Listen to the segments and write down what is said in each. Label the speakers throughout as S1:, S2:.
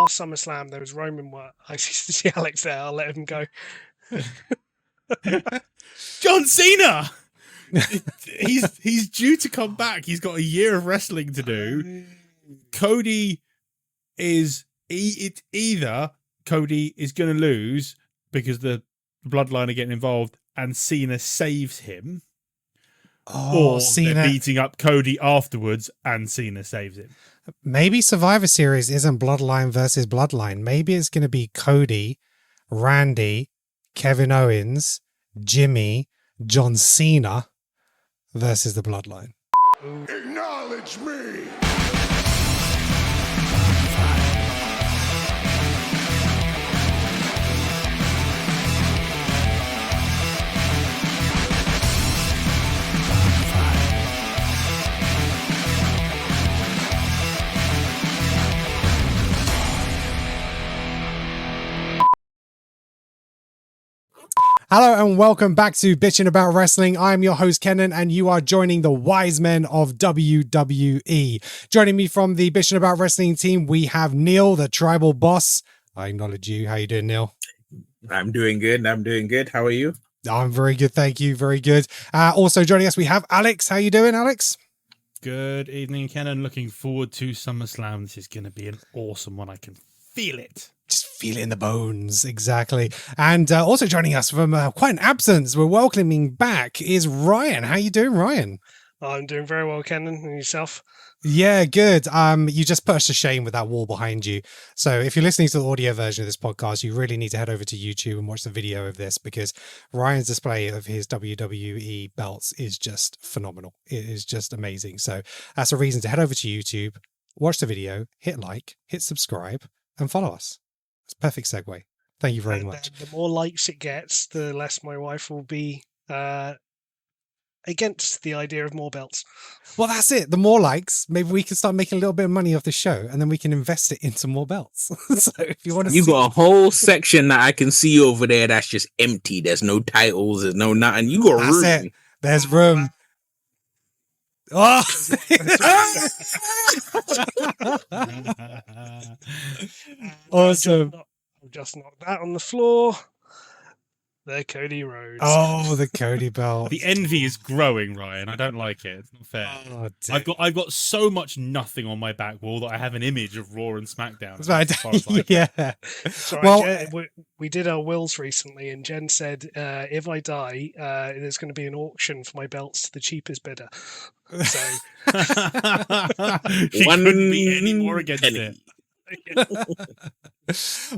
S1: last SummerSlam there was Roman. I see Alex there. I'll let him go.
S2: John Cena. he's due to come back. He's got a year of wrestling to do. Cody is either Cody is going to lose because the Bloodline are getting involved and Cena saves him, or
S3: Cena
S2: they're beating up Cody afterwards and Cena saves him.
S3: Maybe Survivor Series isn't Bloodline versus Bloodline. Maybe it's going to be Cody, Randy, Kevin Owens, Jimmy, John Cena versus the Bloodline.
S4: Acknowledge me!
S3: Hello and welcome back to Bitchin About Wrestling. I'm your host Kenan and you are joining the Wisemen of WWE. Joining me from the Bitchin About Wrestling team, we have Neil, the tribal boss. I acknowledge you. How you doing, Neil?
S5: I'm doing good. How are you?
S3: I'm very good, thank you. Very good. Also joining us, we have Alex. How you doing, Alex?
S2: Good evening, Kenan. Looking forward to SummerSlam. This is going to be an awesome one. I can feel it.
S3: Just feel it in the bones, exactly. And also joining us from quite an absence, we're welcoming back, is Ryan. How you doing, Ryan?
S1: I'm doing very well, Kenan. And yourself?
S3: Yeah, good. You just put us to shame with that wall behind you. So if you're listening to the audio version of this podcast, you really need to head over to YouTube and watch the video of this, because Ryan's display of his WWE belts is just phenomenal. It is just amazing. So that's a reason to head over to YouTube, watch the video, hit like, hit subscribe, and follow us. It's a perfect segue. Thank you very much.
S1: The more likes it gets, the less my wife will be against the idea of more belts.
S3: Well, that's it. The more likes, maybe we can start making a little bit of money off the show, and then we can invest it into more belts. So if you want to,
S5: got a whole section that I can see over there that's just empty. There's no titles. There's no nothing. You got room.
S3: It. There's room. Oh, awesome.
S1: I'll just knock that on the floor. The Cody Rhodes.
S3: Oh, the Cody belt.
S2: The envy is growing, Ryan. I don't like it. It's not fair. Oh, I've got so much nothing on my back wall that I have an image of Raw and Smackdown.
S3: Yeah.
S1: Sorry, well, Jen, we did our wills recently, and Jen said, if I die, there's going to be an auction for my belts to the cheapest bidder. So
S2: she couldn't be any more against it.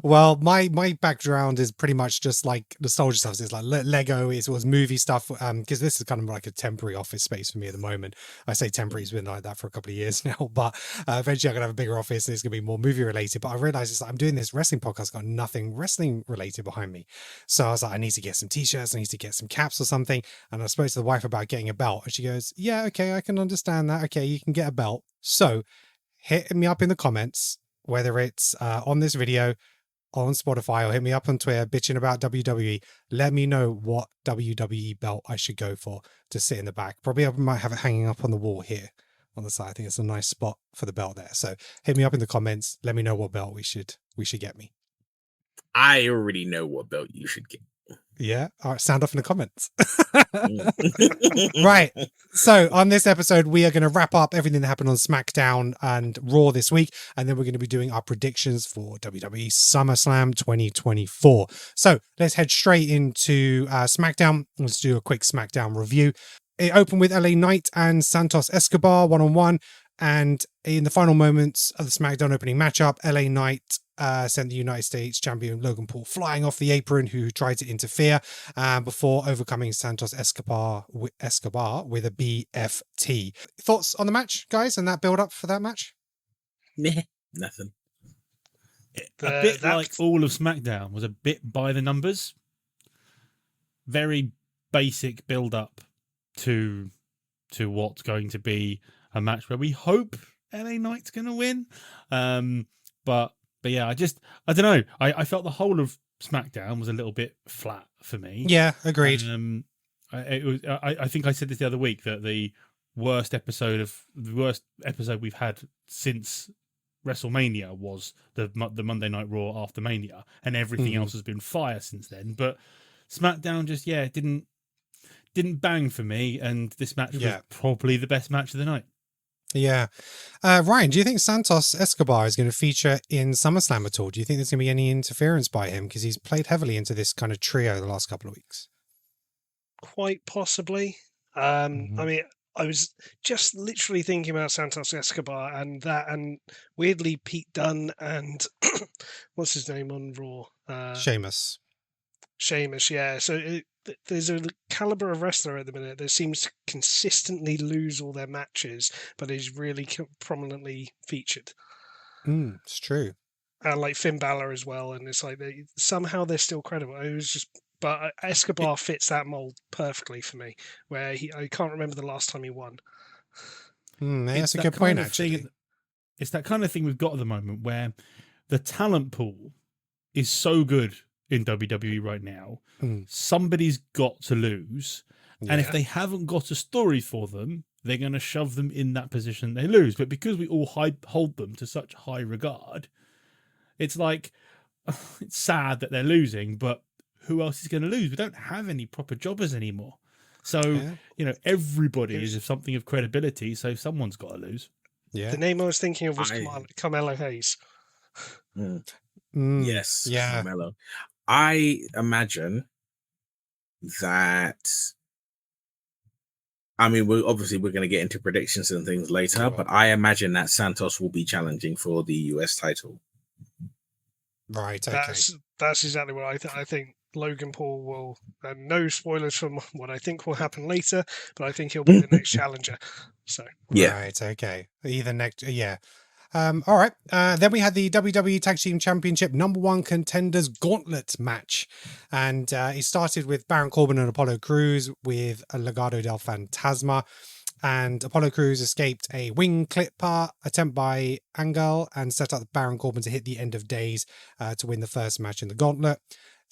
S3: Well, my background is pretty much just like nostalgia stuff. So it's like Lego, it was movie stuff, because this is kind of like a temporary office space for me at the moment. I say temporary, it's been like that for a couple of years now, but eventually I'm gonna have a bigger office and it's gonna be more movie related. But I realized it's like I'm doing this wrestling podcast, got nothing wrestling related behind me, so I was like, I need to get some t-shirts, I need to get some caps or something. And I spoke to the wife about getting a belt, and she goes, yeah, okay, I can understand that. Okay, you can get a belt. So hit me up in the comments, whether it's on this video, on Spotify, or hit me up on Twitter, bitching about WWE. Let me know what WWE belt I should go for to sit in the back. Probably I might have it hanging up on the wall here on the side. I think it's a nice spot for the belt there. So hit me up in the comments. Let me know what belt we should get me.
S5: I already know what belt you should get.
S3: Yeah. All right. Sound off in the comments. Right. So on this episode, we are going to wrap up everything that happened on SmackDown and Raw this week. And then we're going to be doing our predictions for WWE SummerSlam 2024. So let's head straight into SmackDown. Let's do a quick SmackDown review. It opened with LA Knight and Santos Escobar one-on-one. And in the final moments of the SmackDown opening matchup, LA Knight sent the United States champion Logan Paul flying off the apron, who tried to interfere before overcoming Santos Escobar with a BFT. Thoughts on the match, guys, and that build up for that match?
S5: Nah, nothing.
S2: A bit like all of SmackDown was a bit by the numbers. Very basic build up to what's going to be a match where we hope LA Knight's going to win. But yeah, I don't know. I felt the whole of SmackDown was a little bit flat for me.
S3: Yeah, agreed.
S2: I think I said this the other week that the worst episode we've had since WrestleMania was the Monday Night Raw after Mania, and everything else has been fire since then. But SmackDown just didn't bang for me, and this match was probably the best match of the night.
S3: Yeah. Ryan, do you think Santos Escobar is going to feature in SummerSlam at all? Do you think there's going to be any interference by him? Because he's played heavily into this kind of trio the last couple of weeks.
S1: Quite possibly. I mean, I was just literally thinking about Santos Escobar and weirdly Pete Dunne and what's his name on Raw?
S3: Sheamus,
S1: yeah. So there's a caliber of wrestler at the minute that seems to consistently lose all their matches, but is really prominently featured.
S3: It's true.
S1: Like Finn Balor as well, and it's like somehow they're still credible. It was just. But Escobar fits that mold perfectly for me, where I can't remember the last time he won.
S3: That's a good point, actually.
S2: It's that kind of thing we've got at the moment where the talent pool is so good in WWE right now. Somebody's got to lose. And if they haven't got a story for them, they're going to shove them in that position they lose. But because we all hold them to such high regard, it's like, it's sad that they're losing, but who else is going to lose? We don't have any proper jobbers anymore. So, everybody is something of credibility, so someone's got to lose.
S1: Yeah. The name I was thinking of was Carmelo Hayes.
S5: Yes, Carmelo. I imagine that... I mean, we're going to get into predictions and things later, but I imagine that Santos will be challenging for the US title.
S3: Right, okay.
S1: That's exactly what I think. Logan Paul will, and no spoilers from what I think will happen later, but I think he'll be the next challenger. So
S3: right, okay, either next, all right. Then we had the WWE Tag Team Championship #1 Contenders Gauntlet match, and it started with Baron Corbin and Apollo Crews with a Legado del Fantasma. And Apollo Crews escaped a wing clipper attempt by Angle and set up Baron Corbin to hit the End of Days to win the first match in the Gauntlet.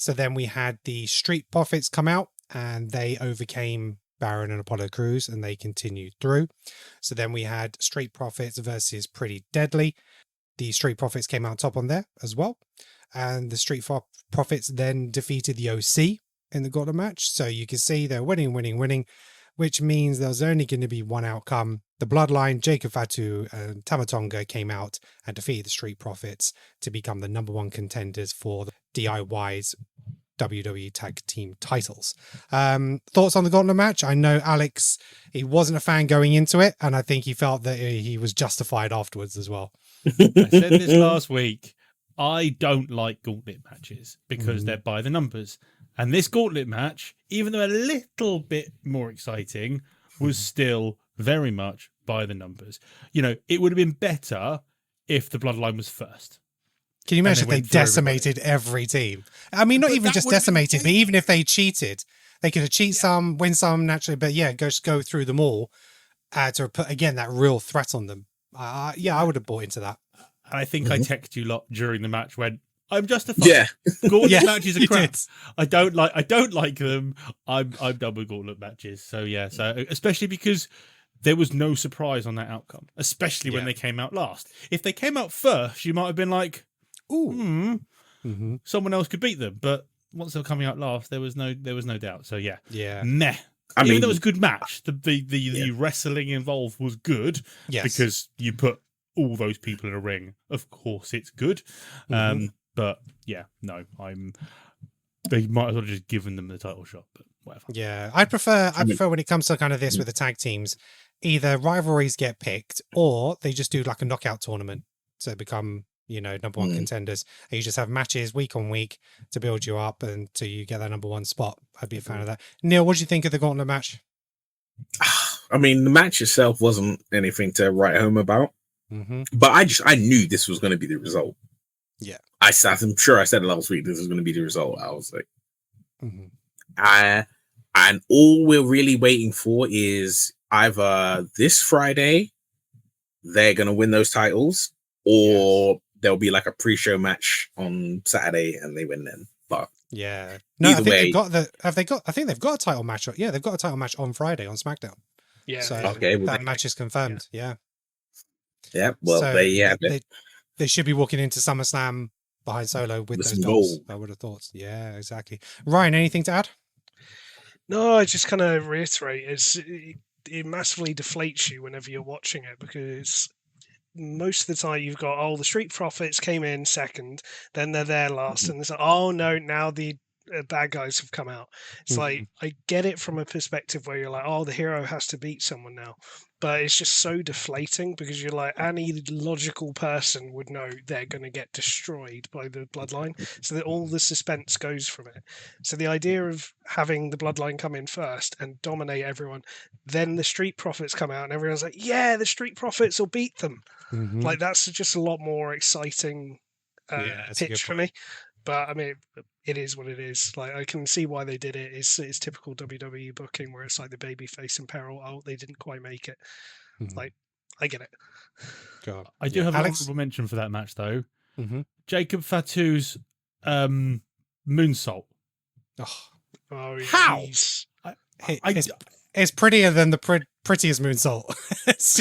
S3: So then we had the Street Profits come out and they overcame Baron and Apollo Crews and they continued through. So then we had Street Profits versus Pretty Deadly. The Street Profits came out top on there as well. And the Street Profits then defeated the OC in the Gauntlet match. So you can see they're winning, which means there's only going to be one outcome. The Bloodline, Jacob Fatu and Tamatonga came out and defeated the Street Profits to become the #1 contenders for the DIY's WWE Tag Team titles. Thoughts on the Gauntlet match? I know Alex, he wasn't a fan going into it, and I think he felt that he was justified afterwards as well.
S2: I said this last week. I don't like Gauntlet matches because they're by the numbers. And this Gauntlet match, even though a little bit more exciting, was still very much by the numbers. It would have been better if the Bloodline was first.
S3: Can you imagine if they decimated every team? I mean, not even just decimated, but even if they cheated, they could have cheated some, win some naturally, but go through them all to put, again, that real threat on them. I would have bought into that.
S2: I think I texted you lot during the match when I'm justified. Yeah, Gauntlet matches are crap. I don't like them. I'm done with Gauntlet matches. So especially because there was no surprise on that outcome, especially when they came out last. If they came out first, you might have been like, "Ooh, someone else could beat them." But once they were coming out last, there was no doubt. So meh. Even though it was a good match, the wrestling involved was good because you put all those people in a ring. Of course, it's good. But they might as well have just given them the title shot, but whatever.
S3: Yeah, I prefer when it comes to kind of this with the tag teams, either rivalries get picked or they just do like a knockout tournament to become, #1 contenders. And you just have matches week on week to build you up until you get that #1 spot. I'd be a fan of that. Neil, what do you think of the Gauntlet match?
S5: I mean, the match itself wasn't anything to write home about, but I knew this was going to be the result.
S3: Yeah,
S5: I'm sure I said it last week. This is going to be the result. I was like, and all we're really waiting for is either this Friday they're going to win those titles, or there'll be like a pre-show match on Saturday and they win then. But
S3: no, I think they've got I think they've got a title match. Yeah, they've got a title match on Friday on Smackdown. Yeah, so that match is confirmed. Yeah.
S5: Well, so they have it.
S3: they should be walking into SummerSlam behind Solo with those
S5: some
S3: dolls.
S5: gold.
S3: I would have thought. Yeah, exactly. Ryan, anything to add?
S1: No, I just kind of reiterate it massively deflates you whenever you're watching it, because most of the time you've got, the Street Profits came in second, then they're there last, and it's like, oh no, now the bad guys have come out. It's like, I get it from a perspective where you're like, oh, the hero has to beat someone now, but it's just so deflating, because you're like, any logical person would know they're going to get destroyed by the Bloodline, so that all the suspense goes from it. So the idea of having the Bloodline come in first and dominate everyone, then the Street Profits come out and everyone's like, yeah, the Street Profits will beat them. Like, that's just a lot more exciting pitch for me. But I mean, it is what it is. Like, I can see why they did it. It's typical WWE booking, where it's like the babyface in peril. Oh, they didn't quite make it. Like, I get it.
S3: God.
S2: I do have an
S3: Alex?
S2: honorable mention for that match, though.
S3: Mm-hmm.
S2: Jacob Fatu's moonsault.
S3: Oh,
S1: yeah,
S2: How?
S3: It's prettier than the prettiest moonsault.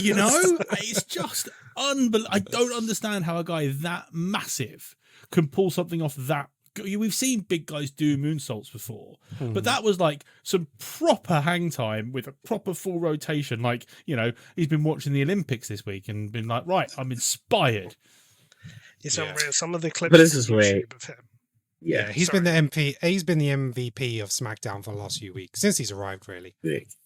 S2: You know, it's just unbelievable. I don't understand how a guy that massive can pull something off that. We've seen big guys do moonsaults before, but that was like some proper hang time with a proper full rotation. Like, you know, he's been watching the Olympics this week and been like, right, I'm inspired.
S1: It's unreal. Some of the clips
S5: But this is
S1: on
S5: where-
S1: YouTube of him.
S3: Yeah, he's been the MVP of SmackDown for the last few weeks since he's arrived. Really,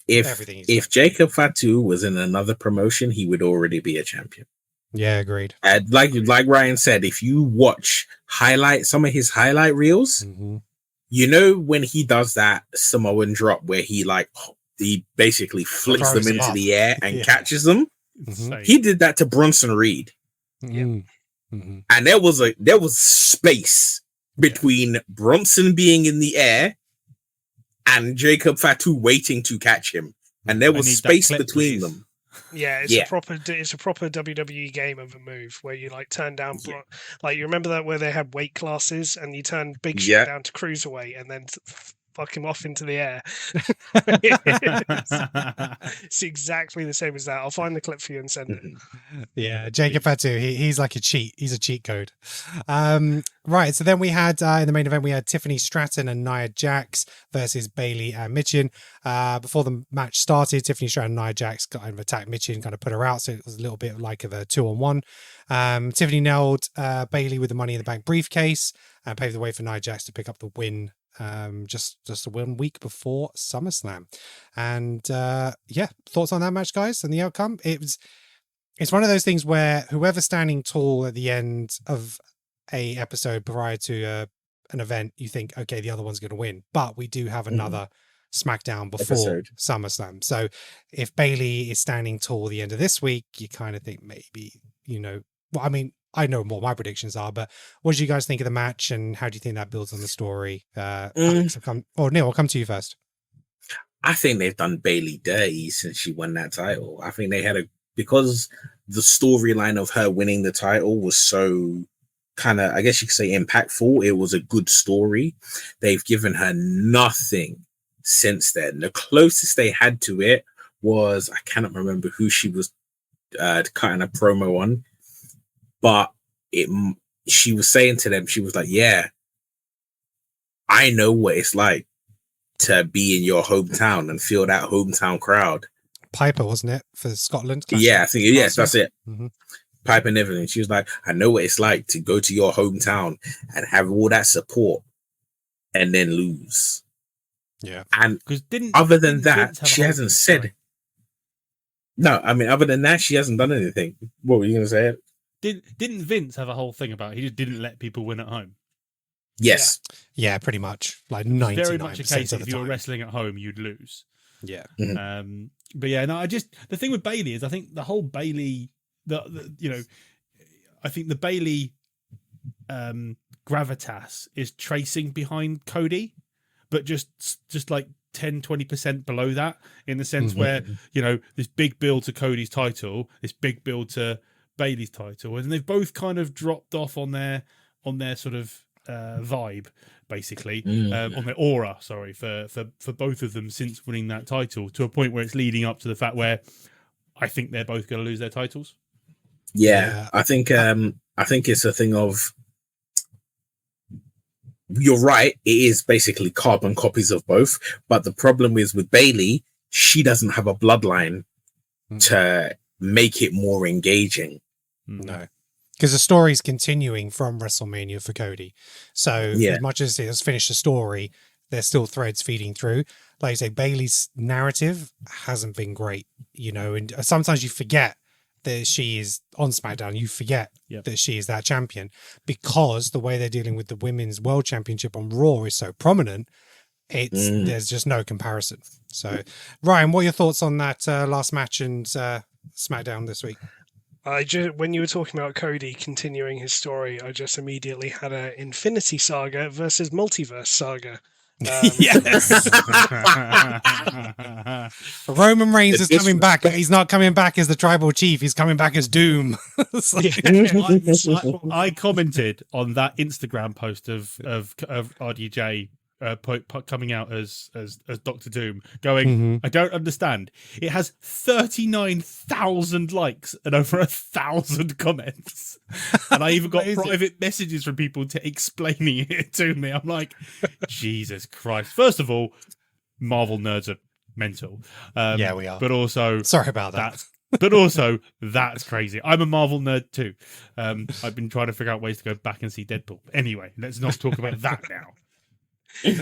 S5: if Jacob Fatu was in another promotion, he would already be a champion.
S3: Yeah, agreed.
S5: And like Ryan said, if you watch some of his highlight reels, you know when he does that Samoan drop where he basically flicks them into the air and catches them. He did that to Bronson Reed, and there was space between Bronson being in the air and Jacob Fatu waiting to catch him, and there was space between them.
S1: Yeah, it's a proper WWE game of a move where you like turn down, like, you remember that where they had weight classes and you turn Big Show down to cruiserweight and then fuck him off into the air. It's exactly the same as that. I'll find the clip for you and send it.
S3: Yeah, Jacob Fatu, he's like a cheat. He's a cheat code. Right, so then we had in the main event, we had Tiffany Stratton and Nia Jax versus Bayley and Mitchin. Before the match started, Tiffany Stratton and Nia Jax kind of attacked Mitchin, kind of put her out, so it was a little bit like of a 2-on-1. Tiffany nailed Bayley with the Money in the Bank briefcase and paved the way for Nia Jax to pick up the win just 1 week before SummerSlam. And thoughts on that match, guys, and the outcome? It's one of those things where whoever's standing tall at the end of a episode prior to an event, you think, okay, the other one's going to win, but we do have another SmackDown before SummerSlam. So if Bayley is standing tall at the end of this week, you kind of think maybe, well, I mean, I know what my predictions are, but what do you guys think of the match, and how do you think that builds on the story? Alex, Neil, I'll come to you first.
S5: I think they've done Bayley dirty since she won that title. I think they had because the storyline of her winning the title was so kind of, I guess you could say, impactful. It was a good story. They've given her nothing since then. The closest they had to it was, I cannot remember who she was cutting a promo on, but she was saying to them, she was like, yeah, I know what it's like to be in your hometown and feel that hometown crowd.
S3: Piper, wasn't it, for Scotland?
S5: Yeah, I think, yes, that's it. Piper and everything. She was like, I know what it's like to go to your hometown and have all that support and then lose.
S3: Yeah.
S5: And other than that, she hasn't said. No, I mean, other than that, she hasn't done anything. What were you going to say?
S2: Didn't Vince have a whole thing about it? He just didn't let people win at home?
S5: Yes.
S3: Yeah, pretty much. Like 99%
S2: very much a case
S3: of
S2: if
S3: the
S2: you were
S3: time.
S2: wrestling at home, you'd lose.
S3: Yeah.
S2: But yeah, no, the thing with Bayley is I think the whole Bayley, I think the Bayley gravitas is tracing behind Cody, but just like 10-20% below that, in the sense where, this big build to Cody's title, this big build to Bayley's title, and they've both kind of dropped off on their sort of vibe, basically, on their aura, for both of them since winning that title, to a point where it's leading up to the fact where I think they're both going to lose their titles.
S5: Yeah. I think I think it's a thing of, you're right, it is basically carbon copies of both. But the problem is with Bayley, she doesn't have a bloodline to make it more engaging.
S3: No. Because the story's continuing from WrestleMania for Cody. So as much as it has finished the story, there's still threads feeding through. Like I say, Bayley's narrative hasn't been great, you know, and sometimes you forget that she is on SmackDown. You forget that she is that champion because the way they're dealing with the Women's World Championship on Raw is so prominent. There's just no comparison. So, Ryan, what are your thoughts on that last match and SmackDown this week?
S1: When you were talking about Cody continuing his story, I just immediately had a Infinity Saga versus Multiverse Saga.
S3: Yes. Roman Reigns is coming back, but he's not coming back as the tribal chief. He's coming back as Doom.
S2: I commented on that Instagram post of RDJ coming out as Dr. Doom, going, I don't understand. It has 39,000 likes and over 1,000 comments, and I even got private messages from people explaining it to me. I'm like, Jesus Christ! First of all, Marvel nerds are mental.
S3: Yeah, we are.
S2: But also,
S3: sorry about that.
S2: But also, that's crazy. I'm a Marvel nerd too. I've been trying to figure out ways to go back and see Deadpool. Anyway, let's not talk about that now.
S1: But,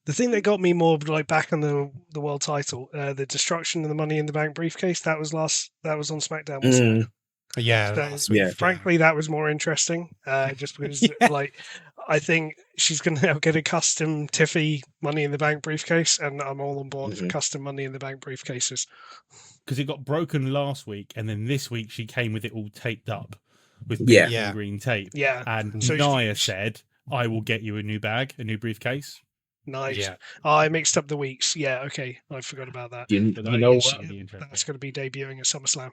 S1: the thing that got me more like back on the world title, the destruction of the Money in the Bank briefcase, that was on SmackDown, wasn't it? Frankly, that was more interesting, just because like I think she's going to now get a custom Tiffy Money in the Bank briefcase, and I'm all on board for custom Money in the Bank briefcases.
S2: Because it got broken last week, and then this week she came with it all taped up with pink and green tape.
S1: Yeah.
S2: And so Nia said, I will get you a new bag, a new briefcase.
S1: Nice. Yeah. I mixed up the weeks. Yeah, okay. I forgot about that.
S5: You know what?
S1: That's going to be debuting at SummerSlam.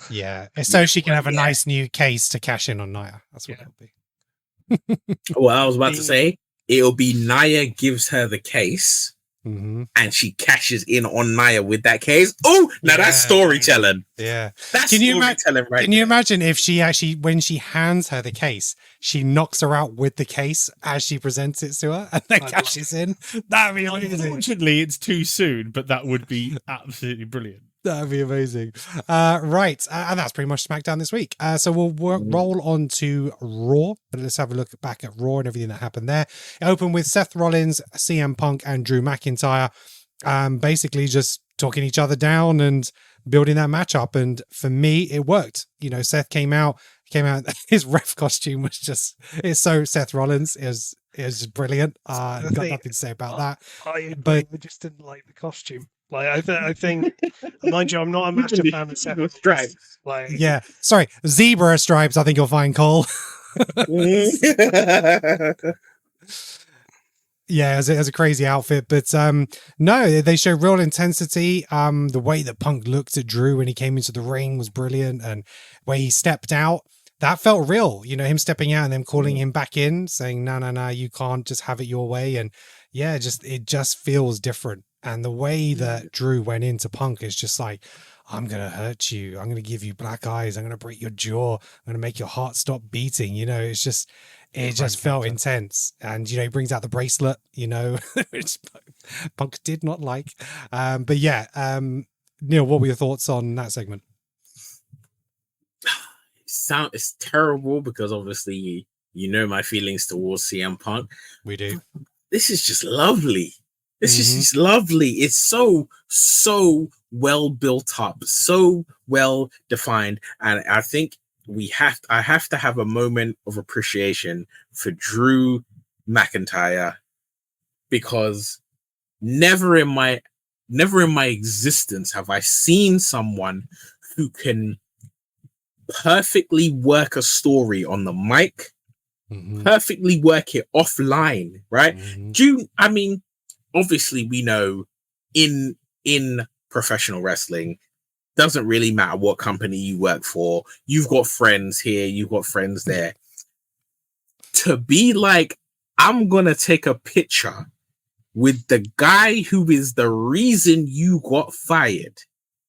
S3: Yeah. So she can have a nice new case to cash in on Nia. That's what it'll be.
S5: Well, I was about to say, it'll be Nia gives her the case, and she cashes in on Nia with that case. Oh, now that's storytelling.
S3: Yeah.
S5: That's storytelling, right?
S3: Can you imagine if she actually, when she hands her the case, she knocks her out with the case as she presents it to her and then cashes in? That'd be amazing.
S2: Unfortunately, it's too soon, but that would be absolutely brilliant.
S3: That'd be amazing. Right. And that's pretty much SmackDown this week. So we'll roll on to Raw. But let's have a look back at Raw and everything that happened there. It opened with Seth Rollins, CM Punk, and Drew McIntyre basically just talking each other down and building that match up. And for me, it worked. You know, Seth came out, his ref costume was just, it's so Seth Rollins. It was just brilliant. Got nothing to say about that.
S1: I just didn't like the costume. Like I think, mind you, I'm not a massive fan of Seth
S5: stripes.
S1: Like,
S3: sorry, zebra stripes. I think you'll find Cole. Yeah, it was a crazy outfit, but no, they show real intensity. The way that Punk looked at Drew when he came into the ring was brilliant, and where he stepped out, that felt real. You know, him stepping out and them calling him back in, saying, "No, you can't just have it your way." And yeah, it just feels different. And the way that Drew went into Punk is just like, I'm going to hurt you. I'm going to give you black eyes. I'm going to break your jaw. I'm going to make your heart stop beating. You know, it just felt intense. And, you know, he brings out the bracelet, you know, which Punk did not like. But yeah, Neil, what were your thoughts on that segment?
S5: It's terrible because obviously, you know, my feelings towards CM Punk.
S3: We do.
S5: This is just lovely. It's just lovely. It's so well built up, so well defined. And I think I have to have a moment of appreciation for Drew McIntyre, because never in my existence have I seen someone who can perfectly work a story on the mic, perfectly work it offline, right? Obviously, we know in professional wrestling, doesn't really matter what company you work for. You've got friends here, you've got friends there. To be like, I'm going to take a picture with the guy who is the reason you got fired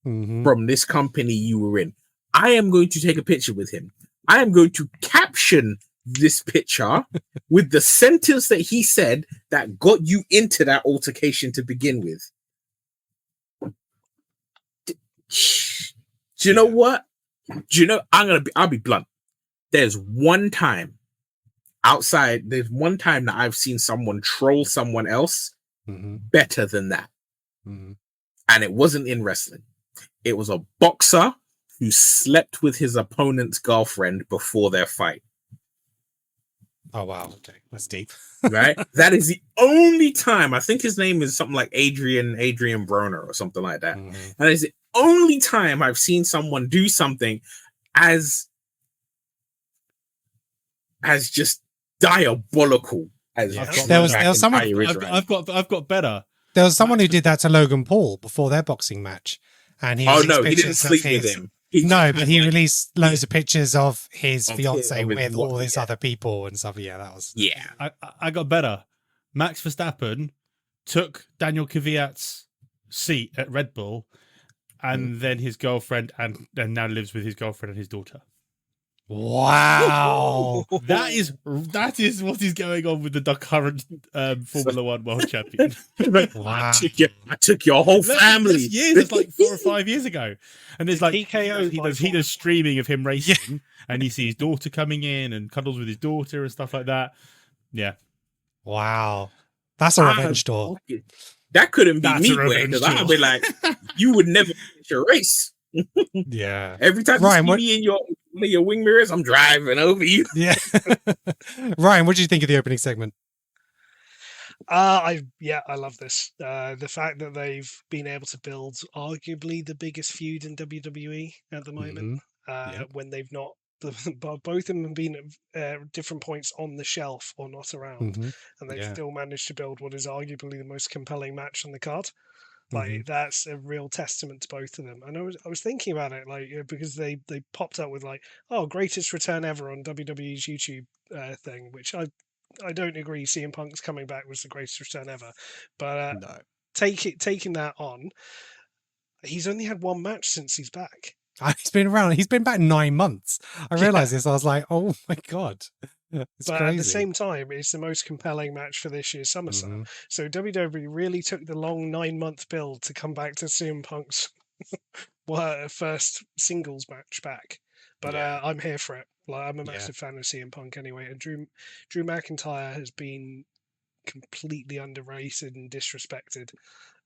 S5: from this company you were in. I am going to take a picture with him. I am going to caption this picture with the sentence that he said that got you into that altercation to begin with. Do you know what? Do you know? I'll be blunt. There's one time that I've seen someone troll someone else better than that. And it wasn't in wrestling. It was a boxer who slept with his opponent's girlfriend before their fight.
S3: Oh, wow. Okay. That's deep.
S5: Right? That is the only time. I think his name is something like Adrian Broner or something like that. And it's the only time I've seen someone do something as just diabolical as
S3: there was someone.
S2: I've got better.
S3: There was someone who did that to Logan Paul before their boxing match, and he
S5: didn't sleep with him.
S3: But he released loads of pictures of his fiance with all these other people and stuff. Yeah, that was.
S5: Yeah,
S2: I got better. Max Verstappen took Daniel Kvyat's seat at Red Bull, and then his girlfriend, and now lives with his girlfriend and his daughter.
S3: Wow,
S2: that is what is going on with the current Formula One world champion.
S3: Wow.
S5: I took your whole family.
S2: It's like 4 or 5 years ago, and there's like
S1: PKO.
S2: He does streaming of him racing, and you see his daughter coming in and cuddles with his daughter and stuff like that. Yeah,
S3: wow, that's a revenge tour.
S5: That couldn't be me, because I'd be like, you would never finish your race.
S3: Yeah.
S5: Every time
S3: Ryan,
S5: you see me in your wing mirrors, I'm driving over you.
S3: Yeah. Ryan, what did you think of the opening segment?
S1: I love this. The fact that they've been able to build arguably the biggest feud in WWE at the moment, when they've not, both of them have been at different points on the shelf or not around, and they've still managed to build what is arguably the most compelling match on the card. Like that's a real testament to both of them. And I was thinking about it, like, because they popped up with like, oh, greatest return ever on WWE's YouTube thing, which I don't agree. CM Punk's coming back was the greatest return ever, but
S3: No.
S1: taking that on, he's only had one match since he's back.
S3: He's been around. He's been back 9 months. I realized this. I was like, oh my God. It's crazy.
S1: At the same time, it's the most compelling match for this year's SummerSlam. So WWE really took the long 9-month build to come back to CM Punk's first singles match back. But I'm here for it. Like, I'm a massive fan of CM Punk anyway. And Drew McIntyre has been completely underrated and disrespected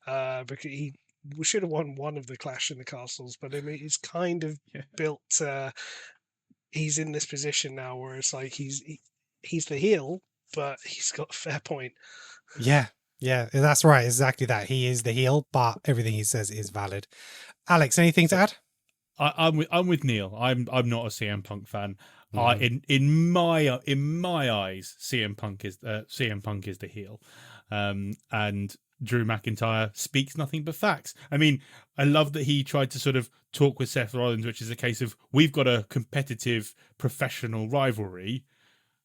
S1: because he should have won one of the Clash in the Castles. But I mean, it's kind of built. He's in this position now where it's like he's the heel, but he's got a fair point.
S3: Yeah, that's right. Exactly that. He is the heel, but everything he says is valid. Alex, anything to add?
S2: I'm with Neil. I'm not a CM Punk fan. In my eyes, CM Punk is the heel, and Drew McIntyre speaks nothing but facts. I mean, I love that he tried to sort of talk with Seth Rollins, which is a case of, we've got a competitive professional rivalry,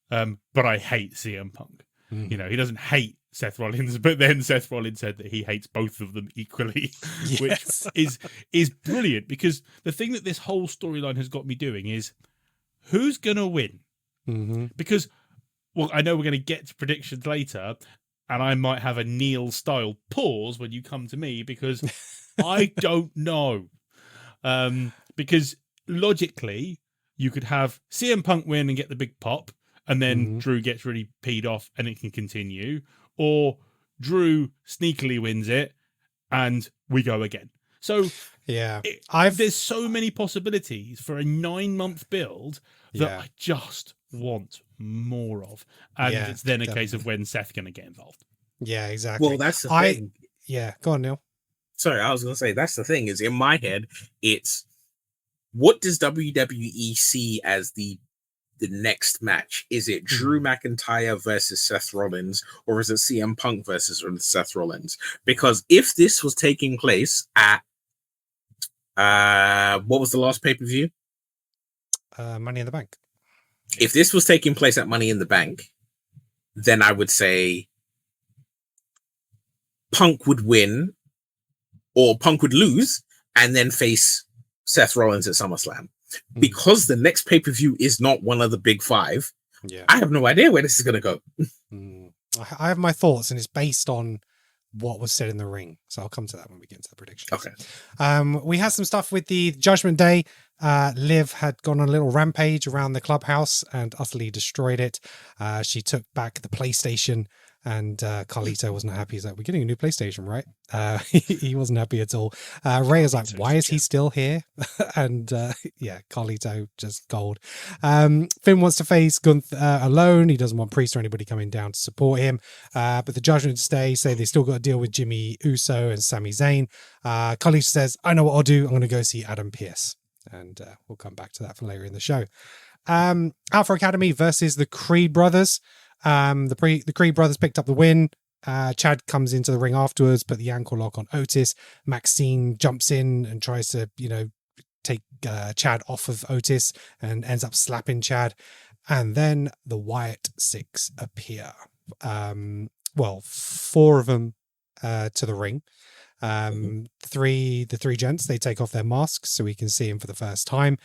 S2: but I hate CM Punk. You know, he doesn't hate Seth Rollins, but then Seth Rollins said that he hates both of them equally, which is brilliant, because the thing that this whole storyline has got me doing is, who's gonna win? Because, well, I know we're going to get to predictions later, and I might have a Neil style pause when you come to me, because I don't know. Because logically, you could have CM Punk win and get the big pop, and then Drew gets really peed off and it can continue. Or Drew sneakily wins it and we go again. So there's so many possibilities for a 9-month build that I just want more of. And it's then a case of when Seth's going to get involved.
S3: Yeah, exactly.
S5: Well, that's the thing.
S3: Yeah, go on, Neil.
S5: Sorry, I was going to say, that's the thing, is in my head, it's what does WWE see as the next match? Is it Drew McIntyre versus Seth Rollins, or is it CM Punk versus Seth Rollins? Because if this was taking place at what was the last pay-per-view?
S3: Money in the Bank.
S5: If this was taking place at Money in the Bank, then I would say Punk would win, or Punk would lose and then face Seth Rollins at SummerSlam. because the next pay-per-view is not one of the big five.
S3: Yeah,
S5: I have no idea where this is going to go.
S3: I have my thoughts, and it's based on what was said in the ring. So I'll come to that when we get into the predictions.
S5: Okay.
S3: We had some stuff with the Judgment Day. Liv had gone on a little rampage around the clubhouse and utterly destroyed it. She took back the PlayStation, and Carlito wasn't happy. He's like, "We're getting a new PlayStation, right?" He wasn't happy at all. Ray is like, "Why is he still here?" And yeah, Carlito just gold. Finn wants to face Gunther alone. He doesn't want Priest or anybody coming down to support him. But the Judgment Day say they still got to deal with Jimmy Uso and Sami Zayn. Carlito says, "I know what I'll do. I'm going to go see Adam Pearce." And we'll come back to that for later in the show. Alpha Academy versus the Creed brothers. The Creed brothers picked up the win. Chad comes into the ring afterwards, put the ankle lock on Otis. Maxine jumps in and tries to, take Chad off of Otis and ends up slapping Chad. And then the Wyatt Six appear. Well, four of them to the ring. The three gents, they take off their masks so we can see him for the first time.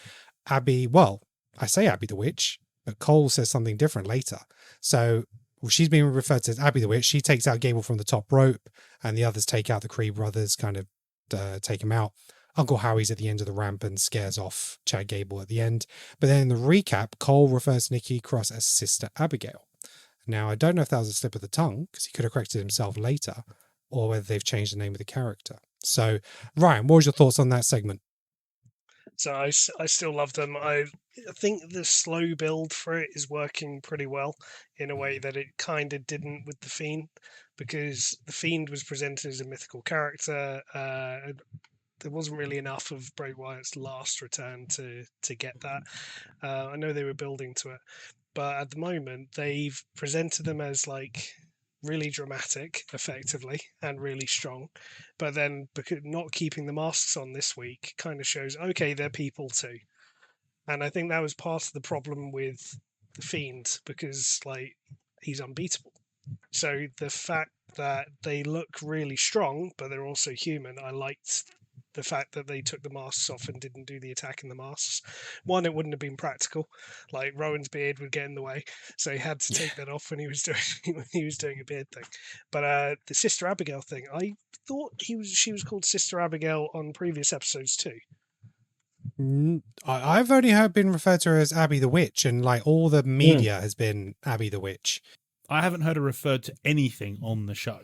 S3: Abby, well, I say Abby the Witch, but Cole says something different later. So she's being referred to as Abby the Witch. She takes out Gable from the top rope, and the others take out the Creed brothers, kind of take him out. Uncle Howie's at the end of the ramp and scares off Chad Gable at the end. But then in the recap, Cole refers to Nikki Cross as Sister Abigail. Now, I don't know if that was a slip of the tongue, because he could have corrected himself later, or whether they've changed the name of the character. So, Ryan, what was your thoughts on that segment?
S1: So I still love them. I think the slow build for it is working pretty well in a way that it kind of didn't with The Fiend, because The Fiend was presented as a mythical character. There wasn't really enough of Bray Wyatt's last return to get that. I know they were building to it, but at the moment they've presented them as like really dramatic, effectively, and really strong. But then, because not keeping the masks on this week kind of shows, okay, they're people too. And I think that was part of the problem with The Fiend, because like he's unbeatable. So the fact that they look really strong, but they're also human, I liked the fact that they took the masks off and didn't do the attack in the masks. One, it wouldn't have been practical. Like Rowan's beard would get in the way, so he had to take that off when he was doing a beard thing. But the Sister Abigail thing, I thought she was called Sister Abigail on previous episodes too.
S3: I've only been referred to her as Abby the Witch, and like all the media has been Abby the Witch.
S2: I haven't heard her referred to anything on the show.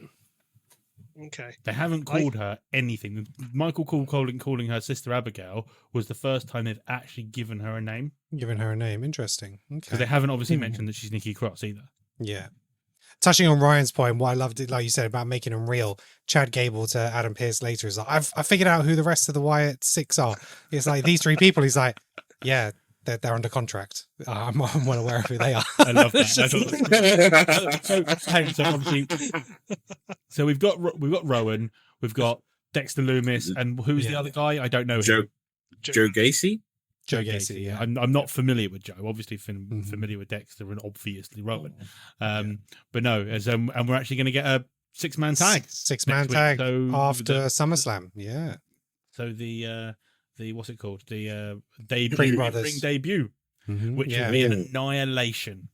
S1: Okay.
S2: They haven't called her anything. Michael calling her Sister Abigail was the first time they've actually given her a name.
S3: Given her a name, interesting. Okay.
S2: Because they haven't obviously mentioned that she's Nikki Cross either.
S3: Yeah. Touching on Ryan's point, what I loved it, like you said, about making them real. Chad Gable to Adam Pearce later is like, I figured out who the rest of the Wyatt Six are. It's like these three people. He's like, yeah, they're under contract. I'm well aware of who they are.
S2: I love that. So we've got Rowan, we've got Dexter Loomis, and who's the other guy? I don't know.
S5: Joe Gacy.
S3: Joe Gacy. Yeah,
S2: I'm not familiar with Joe. Obviously, familiar with Dexter and obviously Rowan. But no, and we're actually going to get a six-man tag.
S3: Six-man tag after SummerSlam. Yeah.
S2: So the what's it called? The debut, ring debut, which will be an annihilation.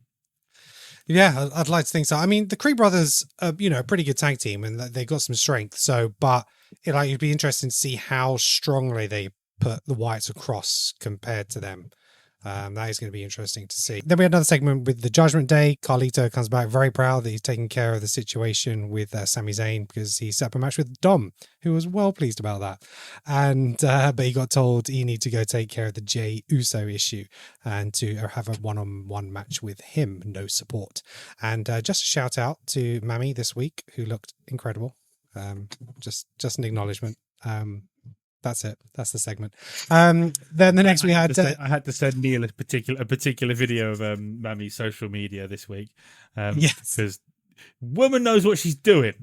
S3: Yeah, I'd like to think so. I mean, the Creed brothers are, a pretty good tag team, and they've got some strength. So, but it'd be interesting to see how strongly they put the Wyatts across compared to them. That is going to be interesting to see. Then we had another segment with the Judgment Day. Carlito comes back very proud that he's taking care of the situation with Sami Zayn, because he set up a match with Dom, who was well pleased about that. And but he got told he needed to go take care of the Jey Uso issue and to have a one-on-one match with him, no support. And just a shout out to Mami this week, who looked incredible. Just an acknowledgement. That's it. That's the segment. Then the next we had...
S2: I had to send Neil a particular video of Mami's social media this week.
S3: Yes.
S2: Because woman knows what she's doing.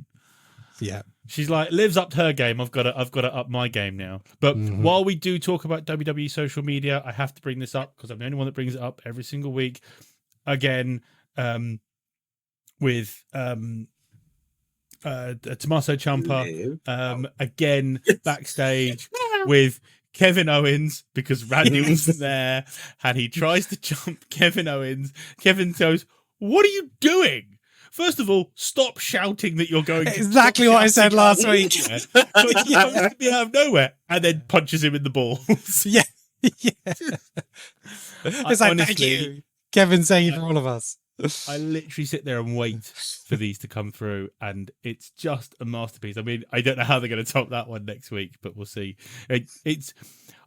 S3: Yeah.
S2: She's like, lives up to her game. I've got to up my game now. But while we do talk about WWE social media, I have to bring this up because I'm the only one that brings it up every single week. Again, with... Tommaso Ciampa again backstage with Kevin Owens, because Randy wasn't there, and he tries to jump Kevin Owens. Kevin goes, "What are you doing? First of all, stop shouting that you're going to."
S3: Exactly what I said last week.
S2: But he comes to be out of nowhere and then punches him in the balls.
S3: Yeah. Yeah. It's like,
S2: honestly,
S3: thank you, Kevin, saying it for all of us.
S2: I literally sit there and wait for these to come through, and it's just a masterpiece. I mean, I don't know how they're going to top that one next week, but we'll see.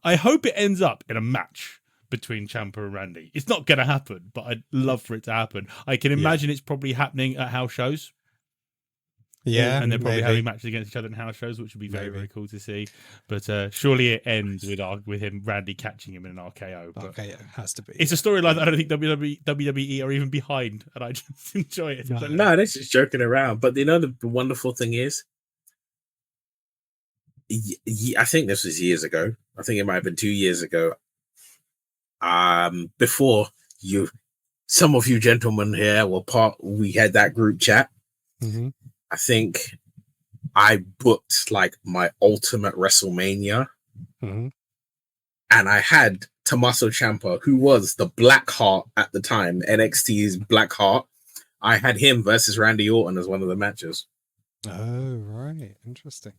S2: I hope it ends up in a match between Ciampa and Randy. It's not going to happen, but I'd love for it to happen. I can imagine it's probably happening at house shows.
S3: Yeah,
S2: and they're probably
S3: maybe
S2: having matches against each other in house shows, which would be very, very cool to see. But surely it ends with him, Randy catching him in an RKO. But
S3: okay, it has to be.
S2: it's a storyline that I don't think WWE are even behind, and I just enjoy it.
S5: No, they're just joking around. But the wonderful thing is, I think this was years ago. I think it might have been 2 years ago. Before some of you gentlemen here we had that group chat.
S3: Mm-hmm.
S5: I think I booked like my ultimate WrestleMania, and I had Tommaso Ciampa, who was the Black Heart at the time, NXT's Black Heart. I had him versus Randy Orton as one of the matches.
S3: Oh, right. Interesting.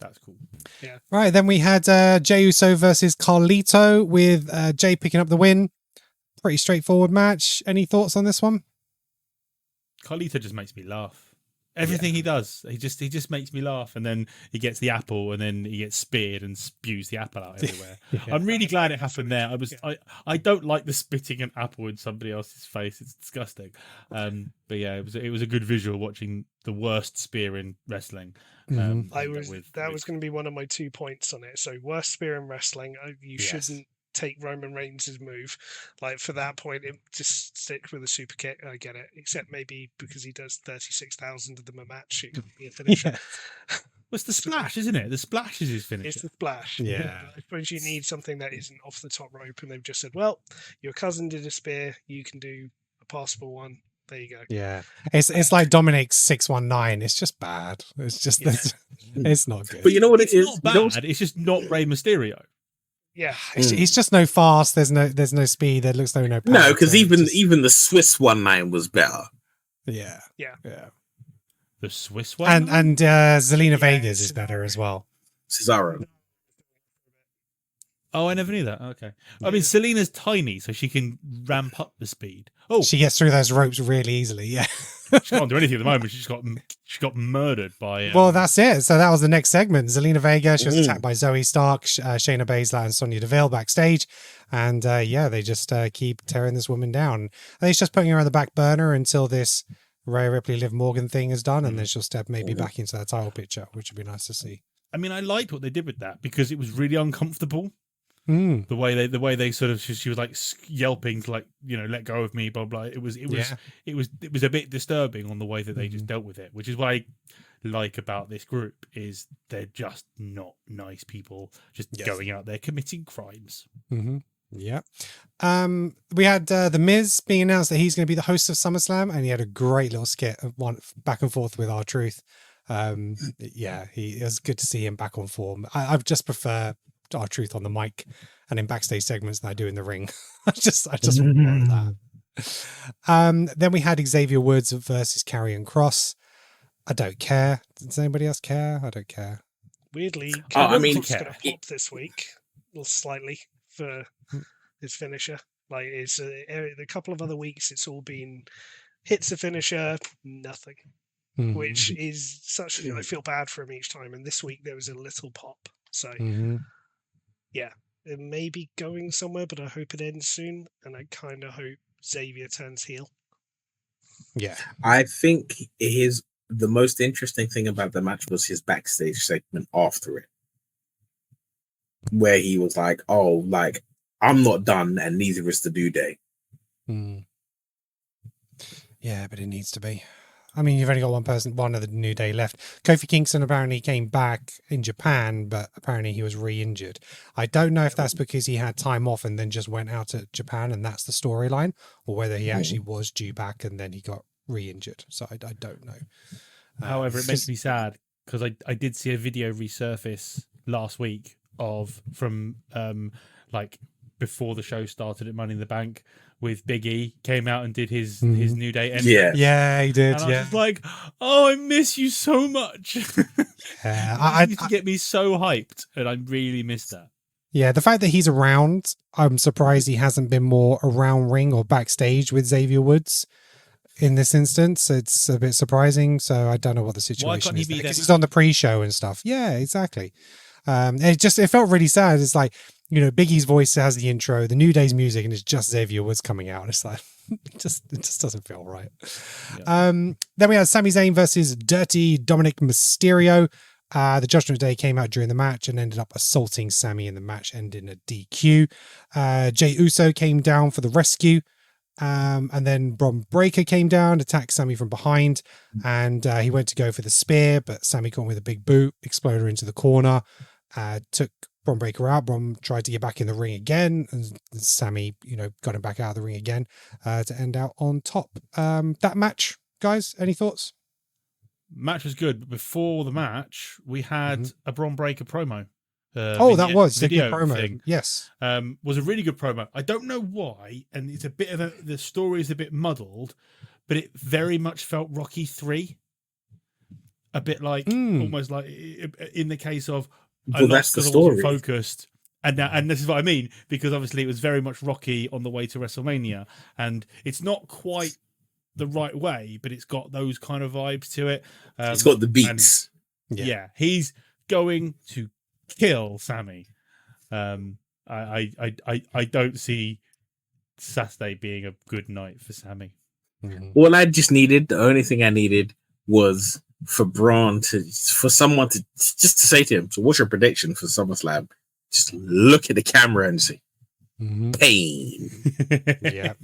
S2: That's cool.
S1: Yeah.
S3: Right. Then we had Jey Uso versus Carlito with Jey picking up the win. Pretty straightforward match. Any thoughts on this one?
S2: Carlito just makes me laugh. Everything he does, he just makes me laugh. And then he gets the apple, and then he gets speared and spews the apple out everywhere. I'm really glad it happened there. I don't like the spitting an apple in somebody else's face. It's disgusting. But yeah, it was a good visual watching the worst spear in wrestling.
S1: That was going to be one of my 2 points on it. So worst spear in wrestling. You shouldn't take Roman Reigns' move. Like for that point, just stick with a super kick. I get it, except maybe because he does 36,000 of them a match, it could be a finisher.
S3: Yeah.
S2: It's the splash, isn't it? The splash is his finisher.
S1: It's the splash.
S3: Yeah.
S1: I suppose you need something that isn't off the top rope, and they've just said, "Well, your cousin did a spear. You can do a passable one." There you go.
S3: Yeah, it's like Dominic's 619. It's just bad. It's just it's not good.
S5: But you know what
S2: it's not bad. It's just not Rey Mysterio.
S1: Yeah,
S3: he's just no fast. There's no speed. There looks no power.
S5: No, because even the Swiss 19 was better.
S3: Yeah.
S2: The Swiss one
S3: and Zelina Vega's is better as well.
S5: Cesaro.
S2: Oh, I never knew that. Okay. I mean, Selena's tiny, so she can ramp up the speed. Oh,
S3: she gets through those ropes really easily. Yeah.
S2: She can't do anything at the moment. She got murdered by.
S3: Well, that's it. So that was the next segment. Zelina Vega. She was attacked by Zoe Stark, Shayna Baszler, and Sonya Deville backstage, and they just keep tearing this woman down. And he's just putting her on the back burner until this Rhea Ripley Liv Morgan thing is done, and then she'll step maybe back into that title picture, which would be nice to see.
S2: I mean, I liked what they did with that because it was really uncomfortable.
S3: Mm.
S2: The way they sort of she was like yelping to like let go of me, blah blah. It was a bit disturbing on the way that they just dealt with it, which is what I like about this group is they're just not nice people, just going out there committing crimes.
S3: Mm-hmm. Yeah. We had The Miz being announced that he's going to be the host of SummerSlam, and he had a great little skit of one back and forth with R-Truth. It was good to see him back on form. I just prefer R-Truth on the mic and in backstage segments than I do in the ring. I just want more of that. Then we had Xavier Woods versus Karrion Kross. I don't care. Does anybody else care? I don't care.
S1: Weirdly,
S5: I mean,
S1: it's going to pop this week, slightly for his finisher. Like it's a couple of other weeks, it's all been hits a finisher, nothing. Which is such. I feel bad for him each time. And this week there was a little pop. So. Yeah, it may be going somewhere, but I hope it ends soon, and I kind of hope Xavier turns heel.
S3: Yeah,
S5: I think the most interesting thing about the match was his backstage segment after it, where he was like, "Oh, like I'm not done, and neither is the New Day."
S3: Yeah, but it needs to be. I mean, you've only got one of the New Day left. Kofi Kingston apparently came back in Japan, but apparently he was re-injured. I don't know if that's because he had time off and then just went out to Japan and that's the storyline, or whether he actually was due back and then he got re-injured. So I don't know.
S2: However, it makes me sad because I did see a video resurface last week from like before the show started at Money in the Bank with Big E came out and did his New Day entrance.
S3: Yeah, he did.
S2: And I was just like, oh, I miss you so much.
S3: Yeah,
S2: It used to get me so hyped, and I really missed that.
S3: Yeah, the fact that he's around, I'm surprised he hasn't been more around ring or backstage with Xavier Woods in this instance. It's a bit surprising, so I don't know what the situation is. Because he's on the pre-show and stuff. Yeah, exactly. It felt really sad. It's like, you know, Big E's voice has the intro, the New Day's music, and it's just Xavier Woods coming out. And it's like, it just doesn't feel right. Yeah. Then we had Sami Zayn versus Dirty Dominic Mysterio. The Judgment Day came out during the match and ended up assaulting Sami in the match, ending a DQ. Jey Uso came down for the rescue. And then Bron Breakker came down, attacked Sami from behind, and he went to go for the spear, but Sami caught him with a big boot, exploded her into the corner, took Bron Breakker out. Bron tried to get back in the ring again, and Sami, got him back out of the ring again to end out on top. That match, guys, any thoughts?
S2: Match was good, but before the match, we had a Bron Breakker promo.
S3: That was a good promo.
S2: Thing.
S3: Yes,
S2: was a really good promo. I don't know why, and it's a bit of the story is a bit muddled, but it very much felt Rocky 3. A bit like almost like in the case of
S5: that's the story
S2: focused, and this is what I mean, because obviously it was very much Rocky on the way to WrestleMania, and it's not quite the right way, but it's got those kind of vibes to it.
S5: It's got the beats.
S2: Yeah, he's going to kill Sami. I don't see Saturday being a good night for Sami.
S5: The only thing I needed was for someone to say to him, so what's your prediction for SummerSlam? Just look at the camera and say, pain.
S3: Yeah.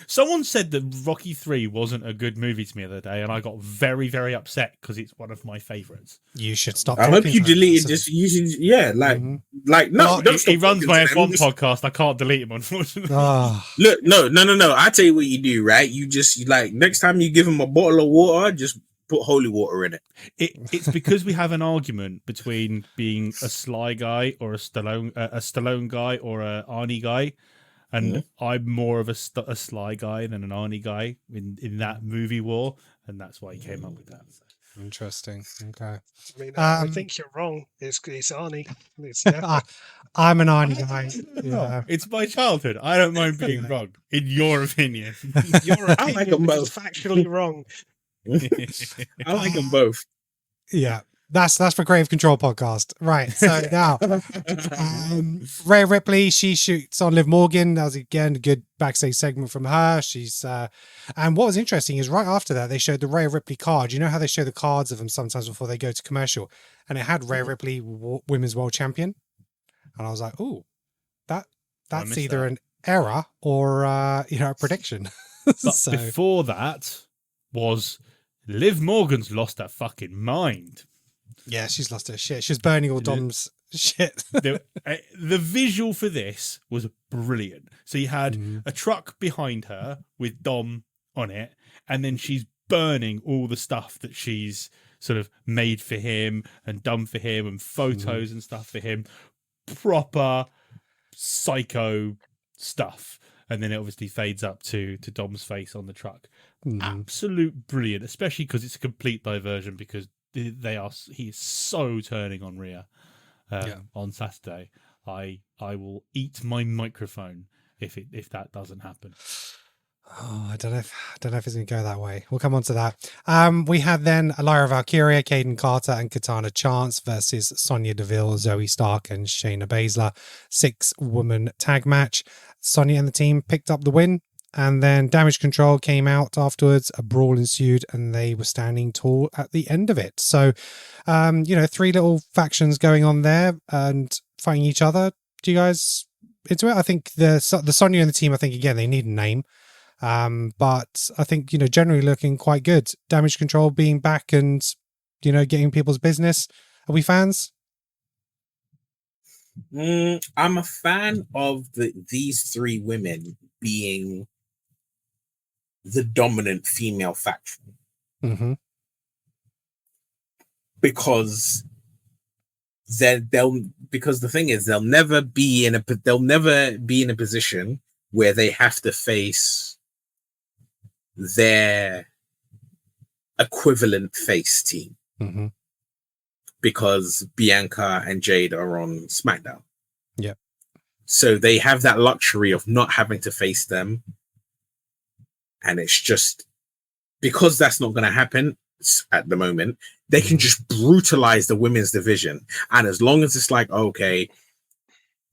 S2: Someone said that Rocky 3 wasn't a good movie to me the other day, and I got very, very upset because it's one of my favorites.
S3: You should stop.
S5: I hope you deleted this. You should, no.
S2: He runs my F1 podcast. I can't delete him, unfortunately.
S5: Look, no. I tell you what you do, right? You just next time you give him a bottle of water, just put holy water in it.
S2: It's because we have an argument between being a Sly guy or a Stallone guy or a Arnie guy. And I'm more of a Sly guy than an Arnie guy in that movie war, and that's why he came up with that.
S3: Interesting. Okay.
S1: I mean, I think you're wrong. It's Arnie.
S3: I'm an Arnie guy.
S2: Yeah. It's my childhood. I don't mind being wrong, in your opinion.
S1: Your opinion is factually wrong.
S5: I like them both.
S3: Yeah. That's for Creative Control podcast. Right. So now, Rhea Ripley, she shoots on Liv Morgan. That was, again, a good backstage segment from her. And what was interesting is right after that, they showed the Rhea Ripley card. You know how they show the cards of them sometimes before they go to commercial? And it had Rhea Ripley, Women's World Champion. And I was like, oh, that's either an error or, a prediction.
S2: But before that was Liv Morgan's lost her fucking mind.
S3: Yeah, she's lost her shit. She's burning all Dom's shit.
S2: The visual for this was brilliant. So you had a truck behind her with Dom on it, and then she's burning all the stuff that she's sort of made for him and done for him and photos and stuff for him. Proper psycho stuff. And then it obviously fades up to Dom's face on the truck. Absolute brilliant, especially because it's a complete diversion, because he is so turning on Rhea on Saturday. I will eat my microphone if that doesn't happen.
S3: Oh, I don't know if it's going to go that way. We'll come on to that. We had then Lyra Valkyria, Caden Carter, and Katana Chance versus Sonya Deville, Zoe Stark, and Shayna Baszler. 6-woman tag match. Sonya and the team picked up the win. And then Damage Control came out afterwards. A brawl ensued, and they were standing tall at the end of it. So, 3 little factions going on there and fighting each other. Do you guys into it? I think the Sonya and the team, I think, again, they need a name. But I think, generally looking quite good. Damage Control being back and, getting people's business. Are we fans?
S5: I'm a fan of these 3 women being the dominant female faction. Because then because the thing is they'll never be in a position where they have to face their equivalent face team, because Bianca and Jade are on SmackDown.
S3: Yeah.
S5: So they have that luxury of not having to face them. And it's just because that's not going to happen at the moment, they can just brutalize the women's division. And as long as it's like, okay,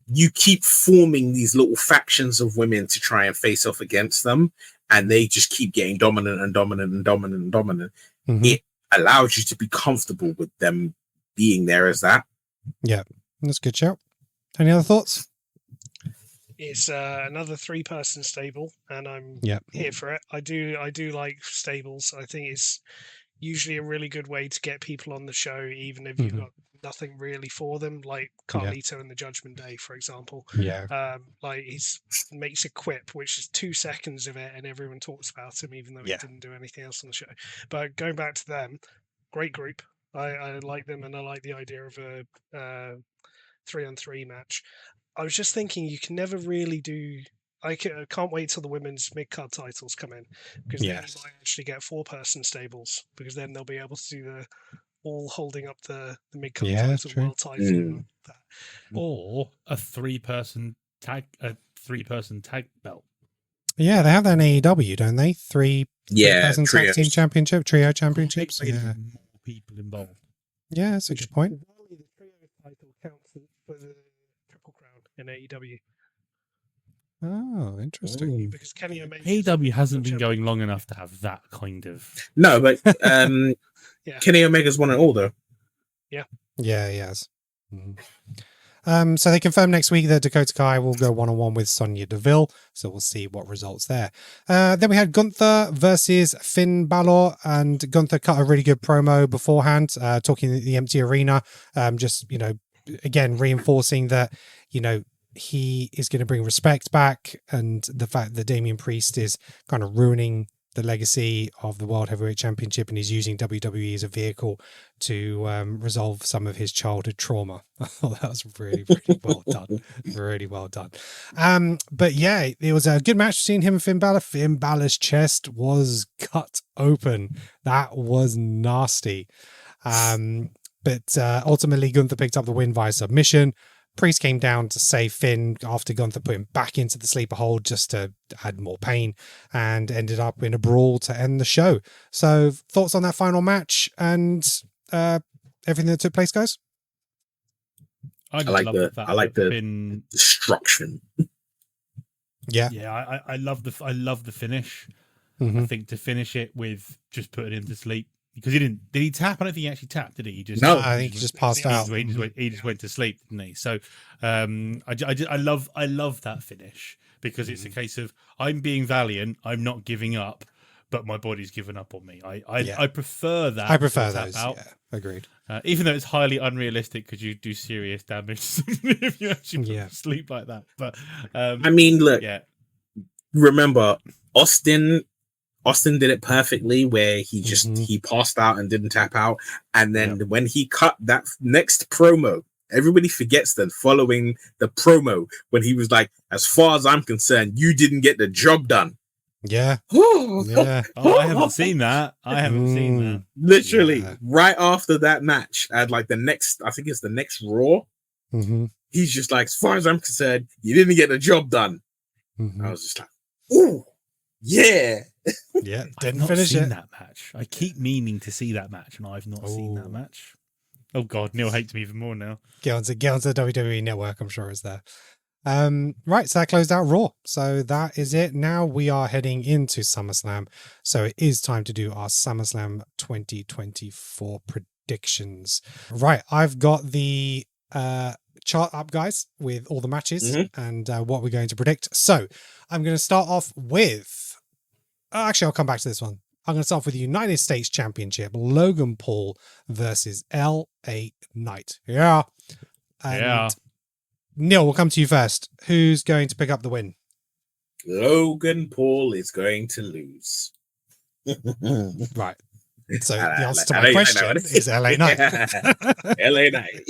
S5: you keep forming these little factions of women to try and face off against them, and they just keep getting dominant and dominant and dominant and dominant, it allows you to be comfortable with them being there as that.
S3: Yeah, that's a good shout. Any other thoughts?
S1: It's another 3-person stable, and I'm here for it. I do like stables. I think it's usually a really good way to get people on the show, even if you've got nothing really for them, like Carlito and the Judgment Day, for example. Like he makes a quip, which is 2 seconds of it, and everyone talks about him, even though he didn't do anything else on the show. But going back to them, great group. I like them, and I like the idea of a 3-on-3 match. I was just thinking, you can never really do. I can't wait till the women's mid-card titles come in, because then you might actually get 4-person stables, because then they'll be able to do the all holding up the mid-card title, world title,
S2: or a 3-person tag belt.
S3: Yeah, they have that in AEW, don't they? 3-person tag team championship, trio championships.
S2: More people involved.
S3: Yeah, that's a good point.
S1: The trio title counts for the Triple Crown in AEW.
S3: Oh, interesting.
S1: Because Kenny Omega
S2: AEW hasn't been going long enough to have that kind of.
S5: No, but Kenny Omega's won it all, though.
S3: Yeah, he has. So they confirm next week that Dakota Kai will go one-on-one with Sonya Deville. So we'll see what results there. Then we had Gunther versus Finn Balor, and Gunther cut a really good promo beforehand, talking the empty arena. Just, again, reinforcing that, he is going to bring respect back, and the fact that Damian Priest is kind of ruining the legacy of the World Heavyweight Championship, and he's using WWE as a vehicle to resolve some of his childhood trauma. I thought that was really, really well done. Really well done. But yeah, it was a good match between him and Finn Balor. Finn Balor's chest was cut open. That was nasty. But ultimately, Gunther picked up the win via submission. Priest came down to save Finn after Gunther put him back into the sleeper hold just to add more pain, and ended up in a brawl to end the show. So thoughts on that final match and everything that took place, guys?
S5: I like the destruction.
S3: Yeah.
S2: I love the finish. I think to finish it with just putting him to sleep, because did he tap? I don't think he actually tapped, did he?
S3: No, I think he just passed out.
S2: He just went to sleep, didn't he? So I love that finish, because it's a case of, I'm being valiant, I'm not giving up, but my body's given up on me. I prefer that.
S3: I prefer those. Yeah, agreed.
S2: Even though it's highly unrealistic, because you do serious damage if you actually sleep like that. But
S5: I mean, look, remember Austin did it perfectly, where he just he passed out and didn't tap out, and then when he cut that next promo, everybody forgets that following the promo when he was like, "As far as I'm concerned, you didn't get the job done."
S3: Yeah.
S2: I haven't seen that.
S5: Literally, right after that match, at like the next Raw, he's just like, "As far as I'm concerned, you didn't get the job done." I was just like, "Ooh, yeah."
S3: Yeah,
S2: I've not seen that match. I keep meaning to see that match, and I've not seen that match. Oh God, Neil hates me even more now.
S3: Get onto the WWE Network, I'm sure is there. Right, so that closed out Raw. So that is it. Now we are heading into SummerSlam. So it is time to do our SummerSlam 2024 predictions. Right, I've got the chart up, guys, with all the matches and what we're going to predict. So I'm going to start off with... Actually, I'll come back to this one. I'm going to start off with the United States Championship. Logan Paul versus LA Knight. Yeah. And Neil, we'll come to you first. Who's going to pick up the win?
S5: Logan Paul is going to lose.
S3: Right. So the answer to my question is LA Knight.
S5: LA Knight.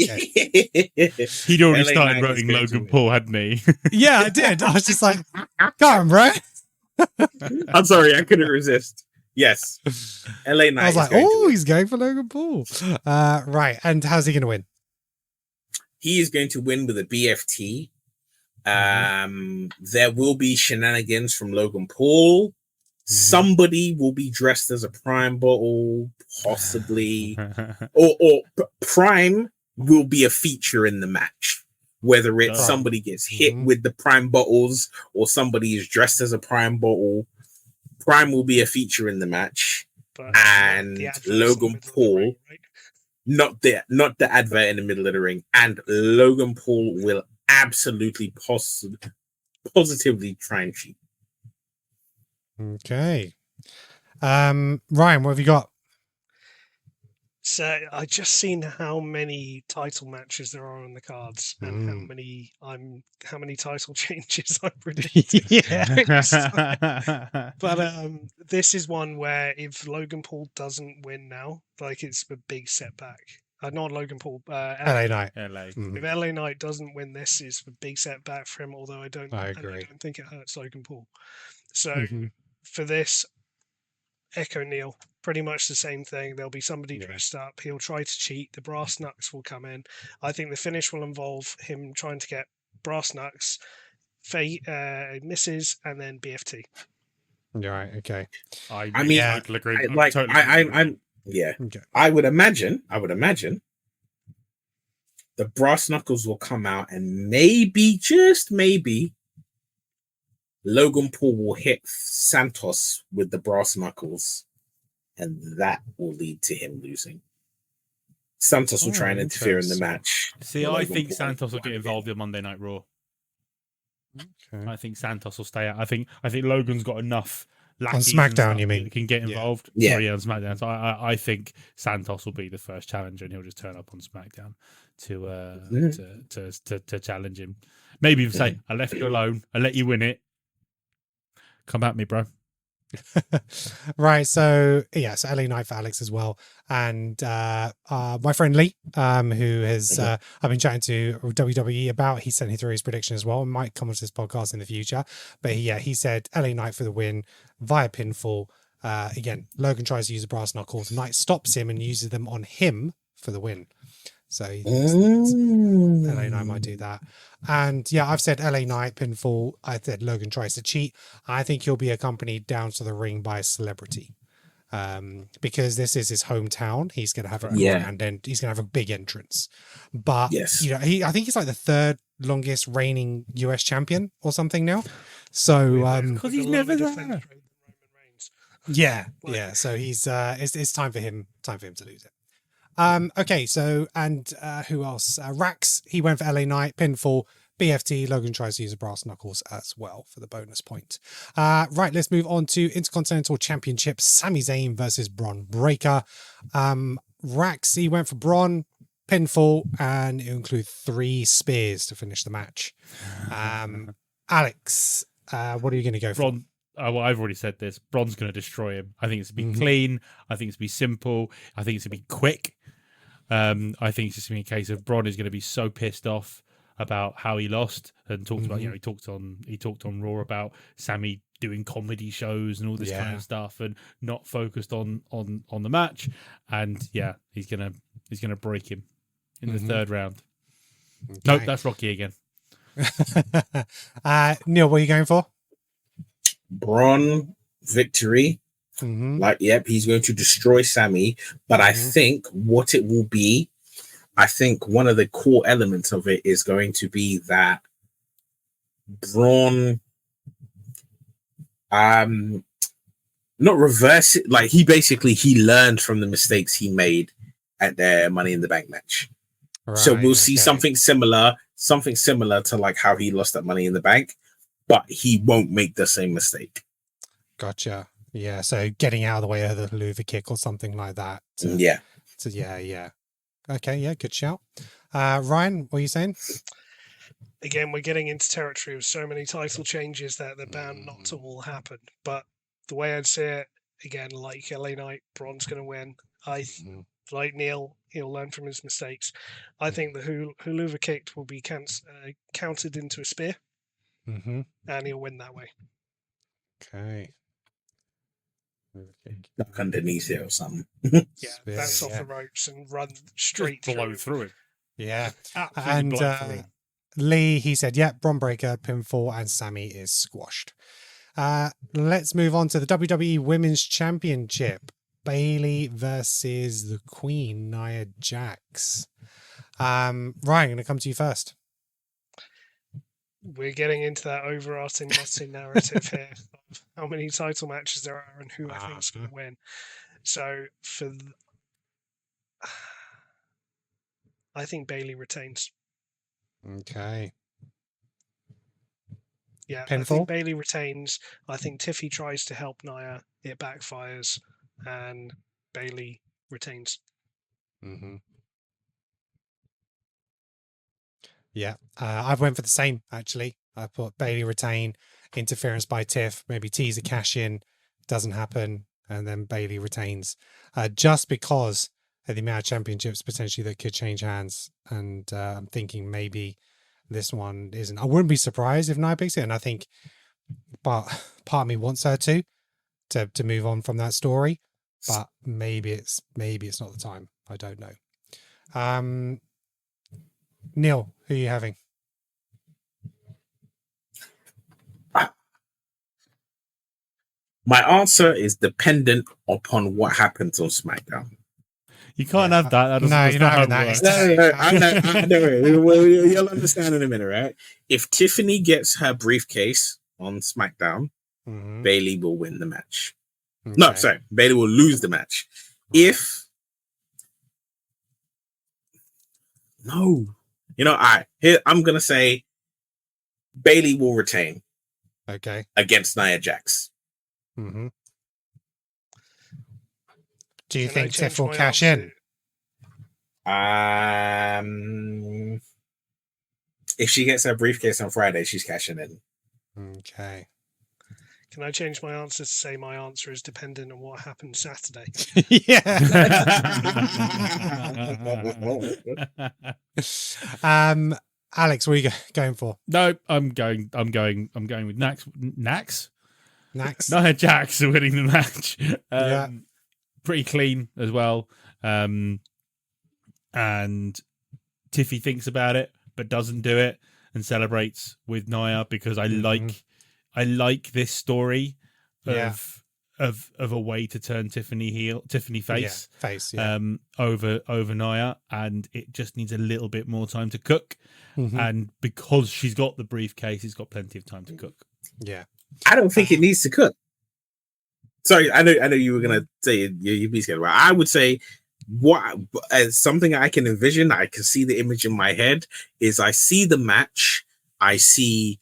S2: He'd already
S5: LA
S2: started
S5: Knight is
S2: writing
S5: going to
S2: Logan
S5: win.
S2: Paul, hadn't he?
S3: Yeah, I did. I was just like, come on, bro.
S5: I'm sorry, I couldn't resist. Yes, LA Knight.
S3: I was like,
S5: going to
S3: oh,
S5: win.
S3: he's going for Logan Paul. Right. And how's he going to win?
S5: He is going to win with a BFT. There will be shenanigans from Logan Paul. Somebody will be dressed as a Prime bottle, possibly, or Prime will be a feature in the match. Whether it's somebody gets hit with the Prime bottles or somebody is dressed as a Prime bottle, Prime will be a feature in the match.
S1: But
S5: And
S1: the advert's
S5: Logan
S1: in the middle of the
S5: Paul,
S1: ring, right?
S5: not the advert in the middle of the ring, and Logan Paul will absolutely positively try and cheat.
S3: Okay. Ryan, what have you got?
S1: So I just seen how many title matches there are on the cards and how many title changes I predicted.
S3: Yeah.
S1: But this is one where if Logan Paul doesn't win now, like it's a big setback. Not Logan Paul,
S3: LA Knight.
S2: LA.
S1: If LA Knight doesn't win this, it's a big setback for him. Although I
S3: agree.
S1: don't think it hurts Logan Paul. So for this, Echo Neil, pretty much the same thing. There'll be somebody dressed up. He'll try to cheat. The brass knucks will come in. I think the finish will involve him trying to get brass knucks, misses, and then BFT.
S3: Right. Okay.
S5: I
S2: totally agree.
S3: Okay.
S5: I would imagine the brass knuckles will come out and maybe, just maybe, Logan Paul will hit Santos with the brass knuckles, and that will lead to him losing. Santos will try and interfere in the match.
S2: See, I think Santos will get involved in Monday Night Raw.
S3: Okay.
S2: I think Santos will stay out. I think Logan's got enough
S3: on SmackDown, you mean?
S2: that can get involved.
S5: Yeah.
S2: Sorry, on SmackDown. So I think Santos will be the first challenger, and he'll just turn up on SmackDown to challenge him. Maybe even say, "I left you alone. I let you win it. Come at me, bro."
S3: Right. So so LA Knight for Alex as well, and my friend Lee, who has I've been chatting to WWE about. He sent through his prediction as well. It might come onto this podcast in the future, but he said LA Knight for the win via pinfall. Again, Logan tries to use the brass knuckles. Knight stops him and uses them on him for the win. So LA Knight might do that. And yeah, I've said LA Knight pinfall. I said Logan tries to cheat. I think he'll be accompanied down to the ring by a celebrity. Because this is his hometown. He's going to have a grand end. He's going to have a big entrance. But I think he's like the third longest reigning US champion or something now. So
S2: because he's never there.
S3: Yeah. So he's it's time for him to lose it. Okay, so and who else? Rax, he went for LA Knight, pinfall, BFT. Logan tries to use the brass knuckles as well for the bonus point. Right, let's move on to Intercontinental Championship. Sami Zayn versus Bron Breakker. Rax, he went for Bron, pinfall, and it'll include 3 spears to finish the match. Alex, what are you going to go for?
S2: Bron. Well, I've already said this. Bron's going to destroy him. I think it's to be clean. I think it's to be simple. I think it's to be quick. I think it's just going to be a case of Bron is going to be so pissed off about how he lost and talked about, he talked on Raw about Sami doing comedy shows and all this kind of stuff and not focused on the match. And yeah, he's gonna break him in the 3rd round. Okay. Nope, that's Rocky again.
S3: Neil, what are you going for?
S5: Bron victory. He's going to destroy Sami. But I think what it will be, I think one of the core elements of it is going to be that Braun not reverse it, like he learned from the mistakes he made at their Money in the Bank match. Right, so we'll see something similar to like how he lost that Money in the Bank, but he won't make the same mistake.
S3: Gotcha. Yeah, so getting out of the way of the Hoover kick or something like that. Yeah. Okay, yeah, good shout. Ryan, what are you saying?
S1: Again, we're getting into territory with so many title changes that they're bound not to all happen. But the way I'd say it, again, like LA Knight, Braun's going to win.
S3: Mhm.
S1: Like Neil, he'll learn from his mistakes. I think the Huluva kick will be counted into a spear,
S3: Mhm.
S1: and he'll win that way.
S3: Okay.
S5: Duck underneath it or something.
S1: Yeah,
S3: Spear,
S1: bounce off
S3: yeah.
S1: the ropes and run
S2: Just
S1: straight
S2: blow
S1: through.
S2: through him.
S3: Yeah.
S2: Absolutely
S3: And
S2: blow through him.
S3: Lee, he said, yeah, Bron Breakker, pinfall, and Sammy is squashed. Let's move on to the WWE Women's Championship. Bailey versus the Queen, Nia Jax. Ryan, I'm going to come to you first.
S1: We're getting into that overarching narrative here of how many title matches there are and who I think is going to win. So I think Bailey retains.
S3: Okay.
S1: Yeah, I
S3: Pinfall?
S1: think Bailey retains. I think Tiffy tries to help Nia. It backfires, and Bailey retains.
S3: Mm-hmm. Yeah, I've went for the same, actually. I put Bailey retain, interference by Tiff, maybe tease a cash in, doesn't happen, and then Bailey retains. Just because of the amount of championships potentially that could change hands. And I'm thinking maybe this one isn't. I wouldn't be surprised if Nia picks it, and I think part of me wants her to move on from that story, but maybe it's not the time. I don't know. Neil, who are you having?
S5: My answer is dependent upon what happens on SmackDown.
S2: You can't have that.
S3: No, you're not having that.
S5: I know. Well, you'll understand in a minute, right? If Tiffany gets her briefcase on SmackDown,
S3: Mm-hmm.
S5: Bailey will win the match.
S3: Okay.
S5: No, sorry, Bailey will lose the match. If no, I'm gonna say Bailey will retain.
S3: Okay.
S5: Against Nia Jax.
S3: Mm-hmm. Do you
S1: Can I
S3: think Tiff
S1: change
S3: will
S1: my
S3: cash
S1: answer?
S3: in?
S5: If she gets her briefcase on Friday, she's cashing in.
S3: Okay.
S1: Can I change my answer to say my answer is dependent on what happens Saturday?
S3: Yeah. Alex, what are you going for?
S2: No, I'm going with Nax.
S3: Nax?
S2: Nia Jax winning the match.
S3: Yeah.
S2: Pretty clean as well. And Tiffy thinks about it, but doesn't do it and celebrates with Nia because I like this story of a way to turn Tiffany face.
S3: Yeah, face, yeah.
S2: Over Nia, and it just needs a little bit more time to cook.
S3: Mm-hmm.
S2: And because she's got the briefcase, it's got plenty of time to cook.
S3: Yeah.
S5: I don't think it needs to cook. Sorry, I know you were gonna say you be scared. I would say what as something I can envision, I can see the image in my head, is I see the match, I see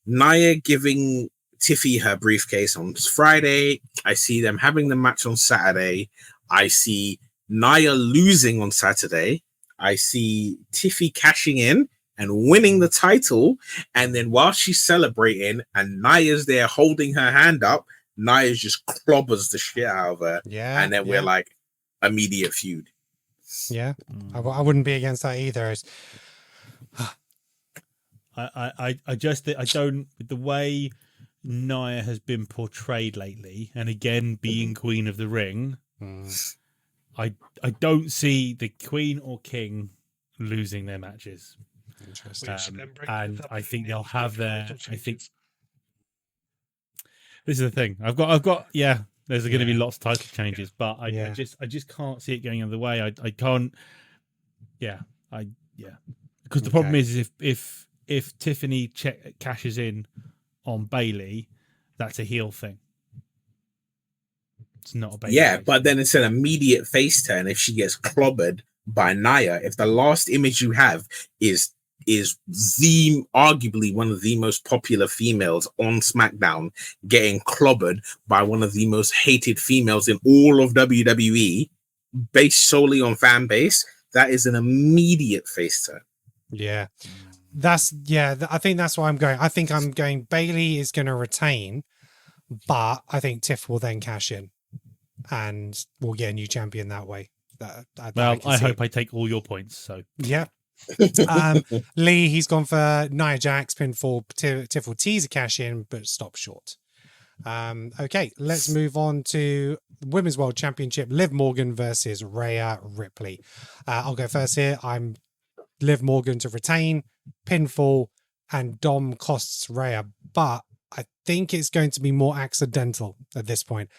S5: Nia giving Tiffy her briefcase on Friday, I see them having the match on Saturday, I see Nia losing on Saturday, I see Tiffy cashing in and winning the title, and then while she's celebrating and Nia's there holding her hand up, Nia just clobbers the shit out of her.
S3: Yeah.
S5: And then we're like, immediate feud.
S3: Yeah. I wouldn't be against that either.
S2: I don't, with the way Nia has been portrayed lately, and again being Queen of the Ring, I don't see the Queen or King losing their matches.
S3: Interesting.
S2: And I think they'll have their. I think this is the thing. I've got. Yeah, there's going to be lots of title changes, but I just can't see it going the other way. I can't. Yeah, because the problem is if Tiffany cashes in on Bailey, that's a heel thing. It's not a Bailey.
S5: Yeah,
S2: face.
S5: but then it's an immediate face turn if she gets clobbered by Nia. If the last image you have is the arguably one of the most popular females on SmackDown getting clobbered by one of the most hated females in all of WWE, based solely on fan base, that is an immediate face turn.
S3: Yeah. I think that's why I'm going. I think I'm going Bailey is going to retain, but I think Tiff will then cash in. and we'll get a new champion that way.
S2: Well, I hope I take all your points. So
S3: yeah. Lee, he's gone for Nia Jax pinfall, Tiffle teaser cash in, but stop short. Okay, let's move on to Women's World Championship. Liv Morgan versus Rhea Ripley. I'll go first here. I'm Liv Morgan to retain, pinfall, and Dom costs Rhea, but I think it's going to be more accidental at this point.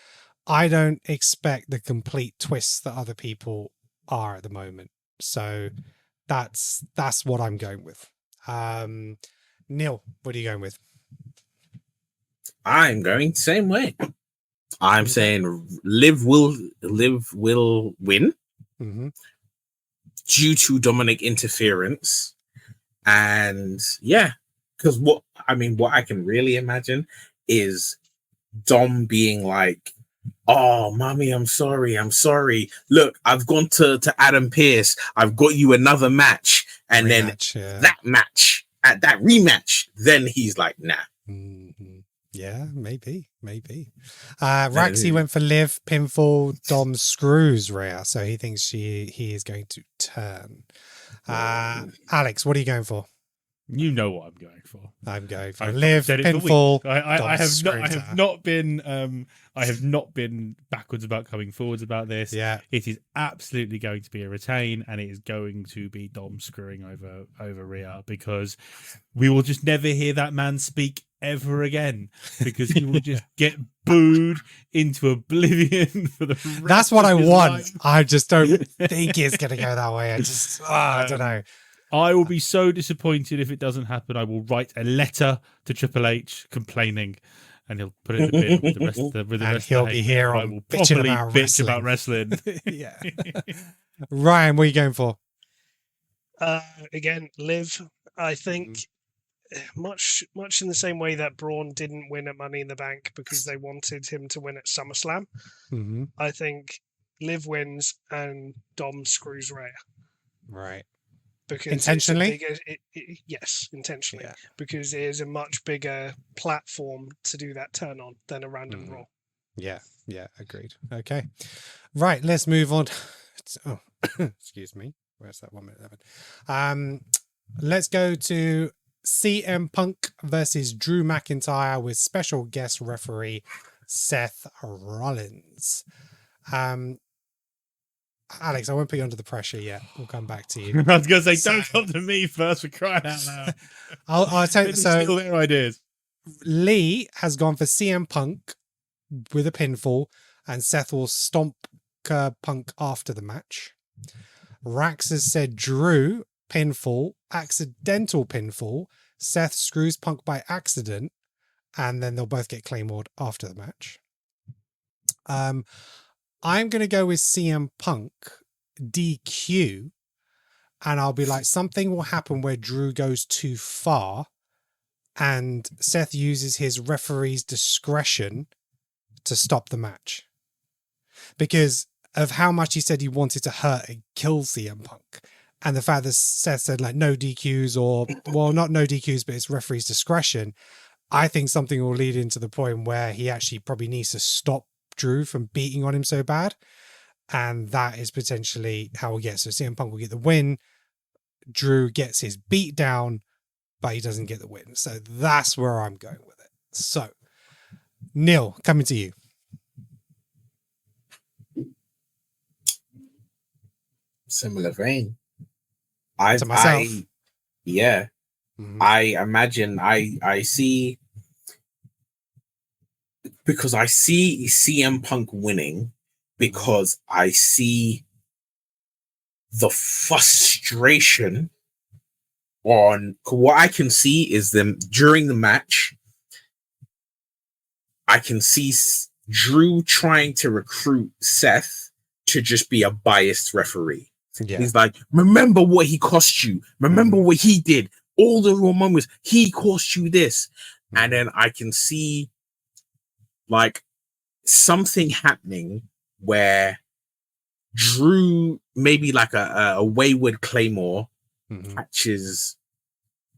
S3: I don't expect the complete twists that other people are at the moment. So that's what I'm going with. Neil, what are you going with?
S5: I'm going the same way. I'm saying Liv will win due to Dominic interference. And yeah, because what I can really imagine is Dom being like, "Oh, mommy, I'm sorry. Look, I've gone to Adam Pearce. I've got you another match." And
S3: Rematch,
S5: then that match, at that rematch, then he's like, "Nah."
S3: Yeah, maybe. Raxi went for Liv, pinfall, Dom screws Rhea, so he thinks he is going to turn. Alex, what are you going for?
S2: You know what I'm going for.
S3: I'm going for Liv, pinfall.
S2: I have not been backwards about coming forwards about this.
S3: Yeah,
S2: it is absolutely going to be a retain, and it is going to be Dom screwing over Rhea, because we will just never hear that man speak ever again, because he will just get booed into oblivion for the rest
S3: That's what I want.
S2: Life.
S3: I just don't think it's going to go that way. I don't know.
S2: I will be so disappointed if it doesn't happen. I will write a letter to Triple H complaining, and he'll put it in the bin with the rest of the
S3: and he'll be here on
S2: Bitchin About Wrestling.
S3: Yeah. Ryan, what are you going for?
S1: Again, Liv. I think much in the same way that Braun didn't win at Money in the Bank because they wanted him to win at SummerSlam. I think Liv wins and Dom screws Rhea.
S3: Right.
S1: Because
S3: intentionally?
S1: Yes, intentionally.
S3: Yeah.
S1: Because it is a much bigger platform to do that turn on than a random Raw.
S3: Yeah, agreed. Okay. Right, let's move on. Excuse me. Where's that 1 minute? Let's go to CM Punk versus Drew McIntyre with special guest referee Seth Rollins. Alex, I won't put you under the pressure yet. We'll come back to you.
S2: I was going to say, don't come to me first, for crying out loud.
S3: I'll tell you. So,
S2: steal their ideas.
S3: Lee has gone for CM Punk with a pinfall, and Seth will stomp Punk after the match. Rax has said Drew pinfall, accidental pinfall. Seth screws Punk by accident, and then they'll both get claymored after the match. I'm going to go with CM Punk DQ, and I'll be like, something will happen where Drew goes too far and Seth uses his referee's discretion to stop the match. Because of how much he said he wanted to hurt and kill CM Punk. And the fact that Seth said like no DQs or, well, not no DQs, but it's referee's discretion. I think something will lead into the point where he actually probably needs to stop Drew from beating on him so bad, and that is potentially how we'll get. So CM Punk will get the win, Drew gets his beat down, but he doesn't get the win. So that's where I'm going with it. So Neil, coming to you.
S5: Similar vein.
S3: To myself.
S5: I imagine I see, because I see CM Punk winning, because I see the frustration on what I can see is them during the match. I can see Drew trying to recruit Seth to just be a biased referee.
S3: Yeah.
S5: He's like, remember what he cost you. Remember what he did. All the wrong moments. He cost you this. And then I can see like something happening where Drew, maybe like a wayward Claymore, catches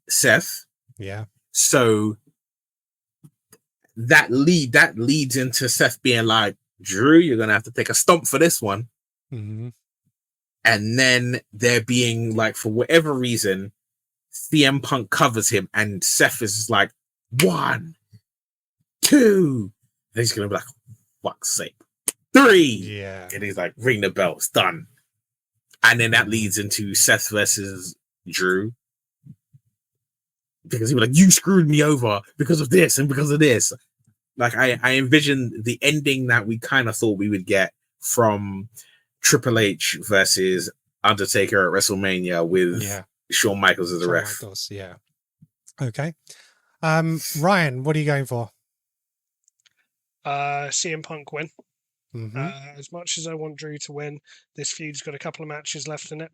S5: Seth.
S3: Yeah.
S5: So that leads into Seth being like, Drew, you're gonna have to take a stomp for this one.
S3: Mm-hmm.
S5: And then there being like, for whatever reason, CM Punk covers him, and Seth is like 1, 2. And he's gonna be like, fuck's sake, 3.
S3: Yeah.
S5: And he's like, ring the bell, it's done. And then that leads into Seth versus Drew. Because he was like, you screwed me over because of this and because of this. Like, I envisioned the ending that we kind of thought we would get from Triple H versus Undertaker at WrestleMania with Shawn Michaels as a ref.
S3: Michaels, yeah. Okay. Ryan, what are you going for?
S1: CM Punk win.
S3: Mm-hmm.
S1: As much as I want Drew to win, this feud's got a couple of matches left in it.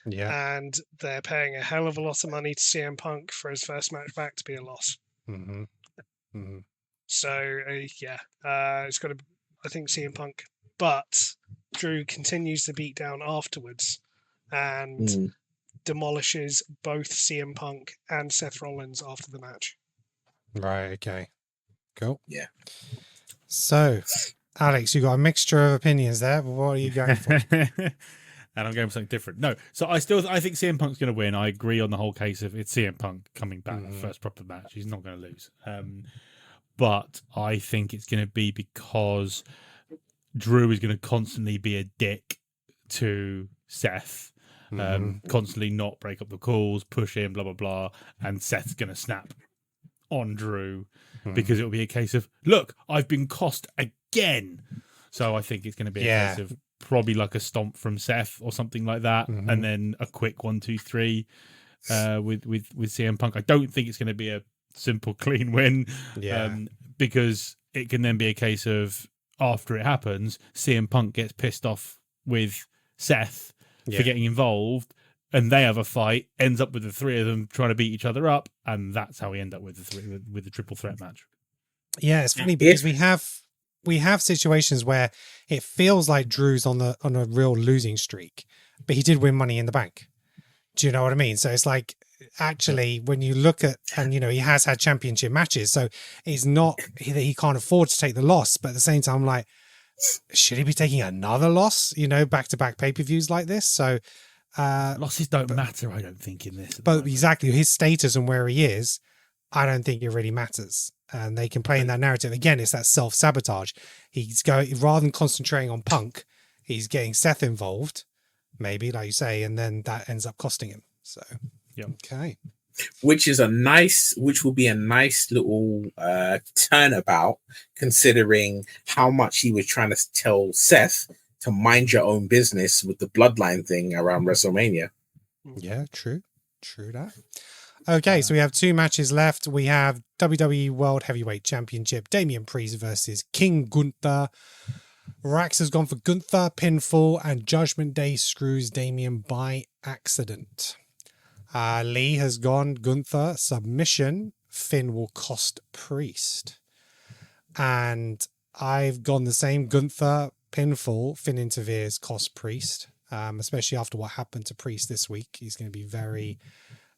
S3: Yeah.
S1: And they're paying a hell of a lot of money to CM Punk for his first match back to be a loss.
S3: Mm-hmm. Mm-hmm.
S1: So, it's got to, I think, CM Punk. But Drew continues to beat down afterwards and demolishes both CM Punk and Seth Rollins after the match.
S3: Right, okay. Cool.
S5: Yeah.
S3: So, Alex, you got a mixture of opinions there, but what are you going for?
S2: And I'm going for something different. No, so I think CM Punk's going to win. I agree on the whole case of it's CM Punk coming back, first proper match. He's not going to lose. But I think it's going to be because Drew is going to constantly be a dick to Seth, constantly not break up the calls, push him, blah, blah, blah. And Seth's going to snap on Drew because it'll be a case of, look, I've been cost again. So I think it's going to be a case of probably like a stomp from Seth or something like that. And then a quick 1, 2, 3 with CM Punk. I don't think it's going to be a simple, clean win because it can then be a case of, after it happens, CM Punk gets pissed off with Seth for getting involved, and they have a fight, ends up with the three of them trying to beat each other up, and that's how we end up with the triple threat match.
S3: Yeah, it's funny because we have situations where it feels like Drew's on a real losing streak, but he did win Money in the Bank. Do you know what I mean? So it's like, actually, when you look at, and he has had championship matches, so it's not that he can't afford to take the loss, but at the same time, like, should he be taking another loss? Back-to-back pay-per-views like this. So
S2: losses don't matter, I don't think, in this.
S3: But exactly, his status and where he is, I don't think it really matters. And they can play in that narrative. Again, it's that self-sabotage. He's going, rather than concentrating on Punk, he's getting Seth involved, maybe, like you say, and then that ends up costing him. So, okay.
S5: Which will be a nice little turnabout, considering how much he was trying to tell Seth to mind your own business with the bloodline thing around WrestleMania.
S3: Yeah, true that. Okay, so we have 2 matches left. We have WWE World Heavyweight Championship, Damian Priest versus King Gunther. Rax has gone for Gunther, pinfall, and Judgment Day screws Damian by accident. Lee has gone Gunther, submission. Finn will cost Priest. And I've gone the same, Gunther, pinfall. Finn interferes, cost Priest. Especially after what happened to Priest this week. He's going to be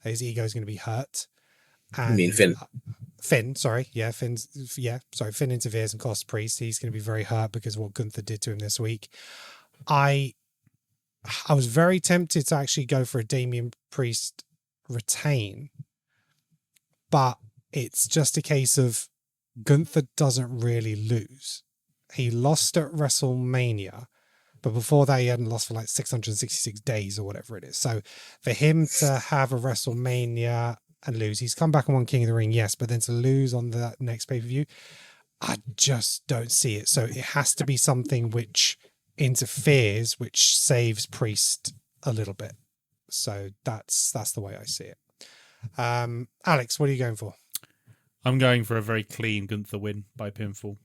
S3: his ego is going to be hurt. And,
S5: You mean Finn?
S3: Finn, sorry. Yeah, Finn interferes and costs Priest. He's going to be very hurt because of what Gunther did to him this week. I was very tempted to actually go for a Damian Priest retain, but it's just a case of Gunther doesn't really lose. He lost at WrestleMania, but before that he hadn't lost for like 666 days or whatever it is. So for him to have a WrestleMania and lose, he's come back and won King of the Ring, yes, but then to lose on the next pay-per-view, I just don't see it. So it has to be something which interferes, which saves Priest a little bit. So that's the way I see it. Alex, what are you going for?
S2: I'm going for a very clean Gunther win by pinfall.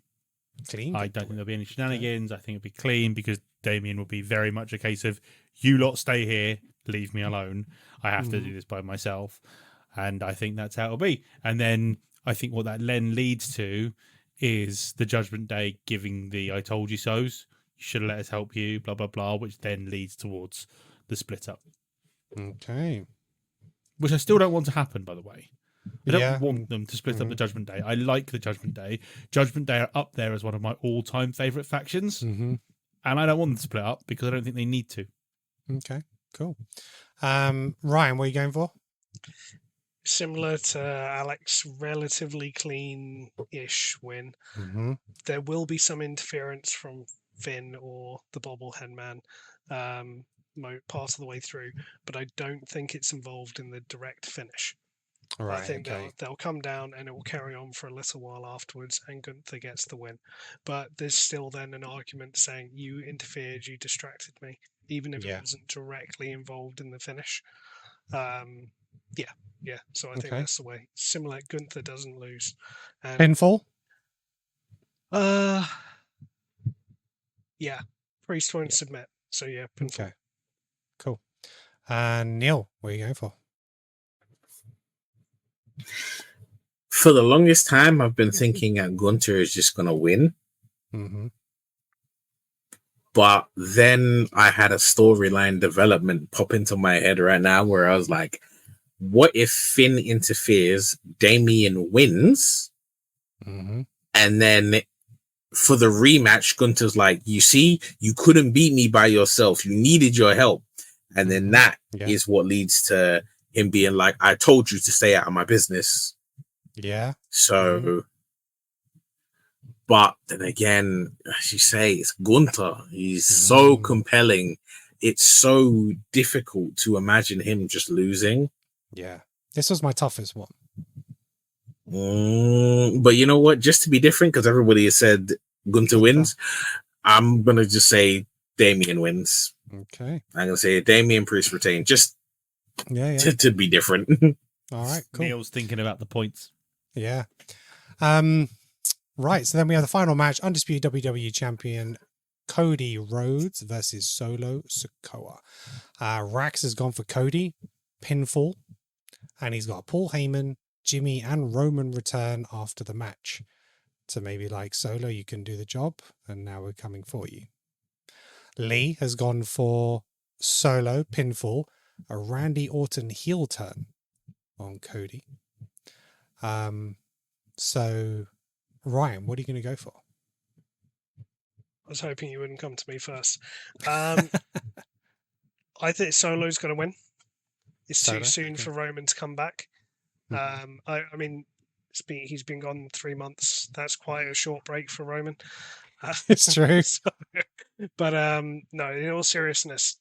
S3: Clean?
S2: I don't think there'll be any shenanigans. I think it'll be clean because Damien will be very much a case of, you lot stay here, leave me alone. I have to do this by myself. And I think that's how it'll be. And then I think what that then leads to is the Judgment Day giving the I told you so's. You should have let us help you, blah, blah, blah, which then leads towards the split up.
S3: Okay.
S2: Which I still don't want to happen, by the way. I don't want them to split up the Judgment Day. I like the Judgment Day. Judgment Day are up there as one of my all-time favourite factions.
S3: Mm-hmm.
S2: And I don't want them to split up because I don't think they need to.
S3: Okay, cool. Ryan, what are you going for?
S1: Similar to Alex, relatively clean-ish win.
S3: Mm-hmm.
S1: There will be some interference from Finn or the Bobblehead Man part of the way through, but I don't think it's involved in the direct finish.
S3: Right,
S1: I think
S3: okay.
S1: they'll come down and it will carry on for a little while afterwards, and Gunther gets the win. But there's still then an argument saying you interfered, you distracted me, even if it wasn't directly involved in the finish. Yeah. So I think that's the way. Similar, Gunther doesn't lose. And,
S3: Pinfall?
S1: Yeah. Priest won't submit. So yeah, pinfall.
S3: Okay. Cool. And Neil, what are you going for?
S5: For the longest time, I've been thinking that Gunther is just going to win.
S3: Mm-hmm.
S5: But then I had a storyline development pop into my head right now where I was like, what if Finn interferes, Damien wins, and then for the rematch, Gunther's like, you see, you couldn't beat me by yourself. You needed your help. And then that is what leads to him being like, I told you to stay out of my business.
S3: Yeah.
S5: So, but then again, as you say, it's Gunther. He's so compelling. It's so difficult to imagine him just losing.
S3: Yeah. This was my toughest one.
S5: But you know what? Just to be different, because everybody has said Gunther wins, I'm going to just say Damien wins.
S3: Okay.
S5: I'm going to say Damien Priest retain, just to be different.
S3: All right, cool.
S2: Neil's thinking about the points.
S3: Yeah. Right, so then we have the final match, Undisputed WWE Champion Cody Rhodes versus Solo Sikoa. Rax has gone for Cody, pinfall, and he's got Paul Heyman, Jimmy, and Roman return after the match. So maybe like, Solo, you can do the job, and now we're coming for you. Lee has gone for Solo, pinfall, a Randy Orton heel turn on Cody. So, Ryan, what are you going to go for?
S1: I was hoping you wouldn't come to me first. I think Solo's going to win. It's too soon for Roman to come back. I mean, he's been gone 3 months. That's quite a short break for Roman.
S3: It's true.
S1: But no, in all seriousness,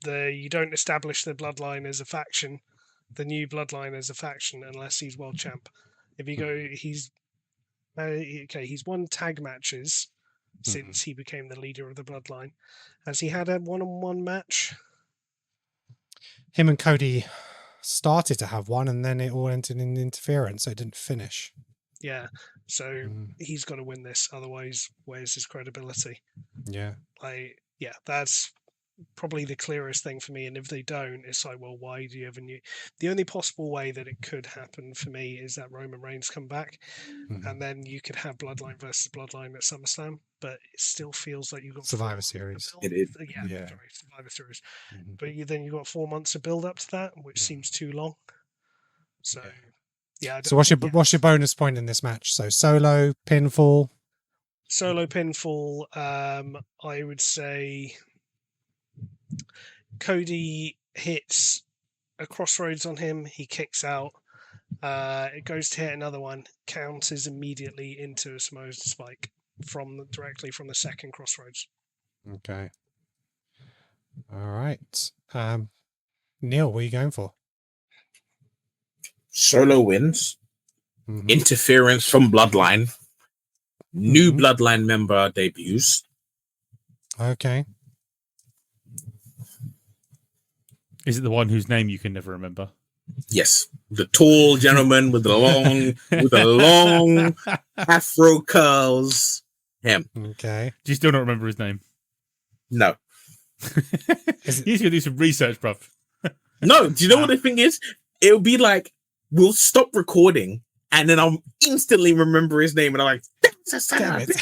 S1: you don't establish the bloodline as a faction, the new bloodline as a faction, unless he's world champ. If you go, he's won tag matches since he became the leader of the bloodline. Has he had a one-on-one match?
S3: Him and Cody started to have one, and then it all ended in interference, so it didn't finish.
S1: Yeah, so he's got to win this. Otherwise, where's his credibility?
S3: Yeah.
S1: That's probably the clearest thing for me. And if they don't, it's like, well, why do you have a new... The only possible way that it could happen for me is that Roman Reigns come back, and then you could have Bloodline versus Bloodline at SummerSlam, but it still feels like you've got
S3: Survivor Series.
S1: Survivor Series. But then you've got 4 months to build up to that, which seems too long. So,
S3: So what's your bonus point in this match? So Solo, pinfall.
S1: Solo pinfall, I would say Cody hits a crossroads on him, he kicks out, it goes to hit another one, counters immediately into a Samoa spike directly from the second crossroads.
S3: Okay. All right. Neil, what are you going for?
S5: Solo wins. Interference from Bloodline. New Bloodline member debuts.
S3: Okay.
S2: Is it the one whose name you can never remember?
S5: Yes, the tall gentleman with the long afro curls. Him.
S3: Okay.
S2: Do you still not remember his name?
S5: No.
S2: You need to do some research, bruv.
S5: No. Do you know what the thing is? It would be like, we'll stop recording and then I'll instantly remember his name, and I'm like, "That's a son
S3: Damn
S5: of a